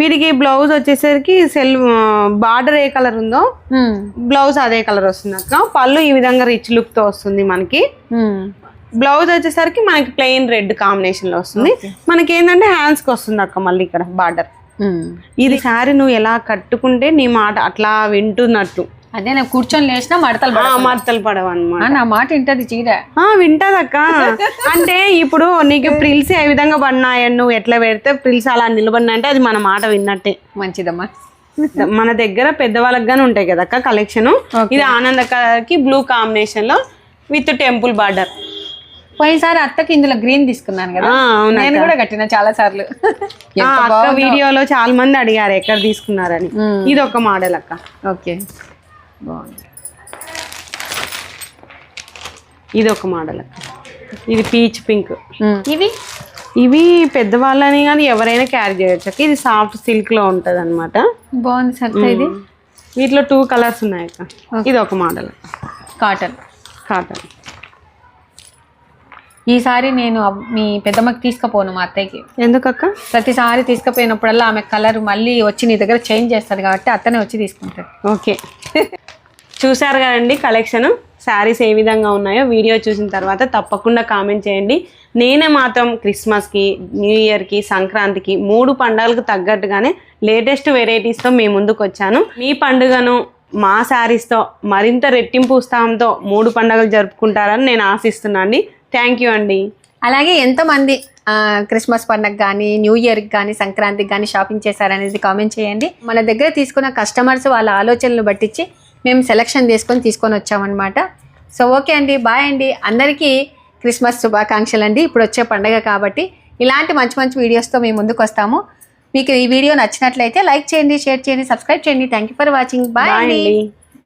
వీటికి బ్లౌజ్ వచ్చేసరికి బార్డర్ ఏ కలర్ ఉందో బ్లౌజ్ అదే కలర్ వస్తుంది అక్క. పళ్ళు ఈ విధంగా రిచ్ లుక్ తో వస్తుంది మనకి. బ్లౌజ్ వచ్చేసరికి మనకి ప్లెయిన్ రెడ్ కాంబినేషన్ లో వస్తుంది. మనకి ఏంటంటే హ్యాండ్స్ కి వస్తుంది అక్క మళ్ళీ ఇక్కడ బార్డర్. ఇది శారీ నువ్వు ఎలా కట్టుకుంటే నీ మాట అట్లా వింటున్నట్టు. అదే నేను కూర్చొని లేచినా మడతలు పడవు అన్నమాట. నా మాట వింటది చీర. వింటదక్క. అంటే ఇప్పుడు నీకు ప్రిల్స్ ఏ విధంగా పడినాయని నువ్వు ఎట్లా పెడితే ప్రిల్స్ అలా నిలబడినా అంటే అది మన మాట విన్నట్టే. మంచిదమ్మా. మన దగ్గర పెద్దవాళ్ళకి గానీ ఉంటాయి కదా అక్క కలెక్షన్. ఇది ఆనంద కలర్ కి బ్లూ కాంబినేషన్ లో విత్ టెంపుల్ బార్డర్. పోయినసారి అత్తకి ఇందులో గ్రీన్ తీసుకున్నాను కదా, నేను కూడా కట్టిన చాలా సార్లు. వీడియోలో చాలా మంది అడిగారు ఎక్కడ తీసుకున్నారని. ఇది ఒక మోడల్ అక్క. ఓకే, బాగుంది. ఇది ఒక మోడల్ అక్క. ఇది పీచ్ పింక్. ఇవి పెద్దవాళ్ళని కానీ ఎవరైనా క్యారీ చేయొచ్చు అక్క. ఇది సాఫ్ట్ సిల్క్ లో ఉంటది అనమాట. బాగుంది సార్. ఇది వీటిలో 2 కలర్స్ ఉన్నాయి అక్క. ఇది ఒక మోడల్ కాటన్. కాటన్ ఈసారి నేను మీ పెద్దమ్మకి తీసుకుపోను మా అత్తయ్యకి. ఎందుకక్క? ప్రతిసారి తీసుకుపోయినప్పుడల్లా ఆమె కలర్ మళ్ళీ వచ్చి నీ దగ్గర చేంజ్ చేస్తుంది కాబట్టి అత్తనే వచ్చి తీసుకుంటాడు. ఓకే. చూసారు కదండి కలెక్షన్. శారీస్ ఏ విధంగా ఉన్నాయో వీడియో చూసిన తర్వాత తప్పకుండా కామెంట్ చేయండి. నేనే మాత్రం క్రిస్మస్కి, న్యూ ఇయర్కి, సంక్రాంతికి 3 పండుగలకు తగ్గట్టుగానే లేటెస్ట్ వెరైటీస్తో మీ ముందుకు వచ్చాను. మీ పండుగను మా శారీస్తో మరింత రెట్టింపు ఉత్సాహంతో 3 పండుగలు జరుపుకుంటారని నేను ఆశిస్తున్నాను అండి. థ్యాంక్ యూ అండి. అలాగే ఎంతమంది క్రిస్మస్ పండుగ కానీ, న్యూ ఇయర్కి కానీ, సంక్రాంతికి కానీ షాపింగ్ చేశారనేది కామెంట్ చేయండి. మన దగ్గర తీసుకున్న కస్టమర్స్ వాళ్ళ ఆలోచనలు బట్టించి మేము సెలెక్షన్ తీసుకొని వచ్చామన్నమాట. సో ఓకే అండి, బాయ్ అండి. అందరికీ క్రిస్మస్ శుభాకాంక్షలు అండి. ఇప్పుడు వచ్చే పండుగ కాబట్టి ఇలాంటి మంచి మంచి వీడియోస్తో మేము ముందుకు వస్తాము. మీకు ఈ వీడియో నచ్చినట్లయితే లైక్ చేయండి, షేర్ చేయండి, సబ్స్క్రైబ్ చేయండి. Thank you for watching. Bye అండి.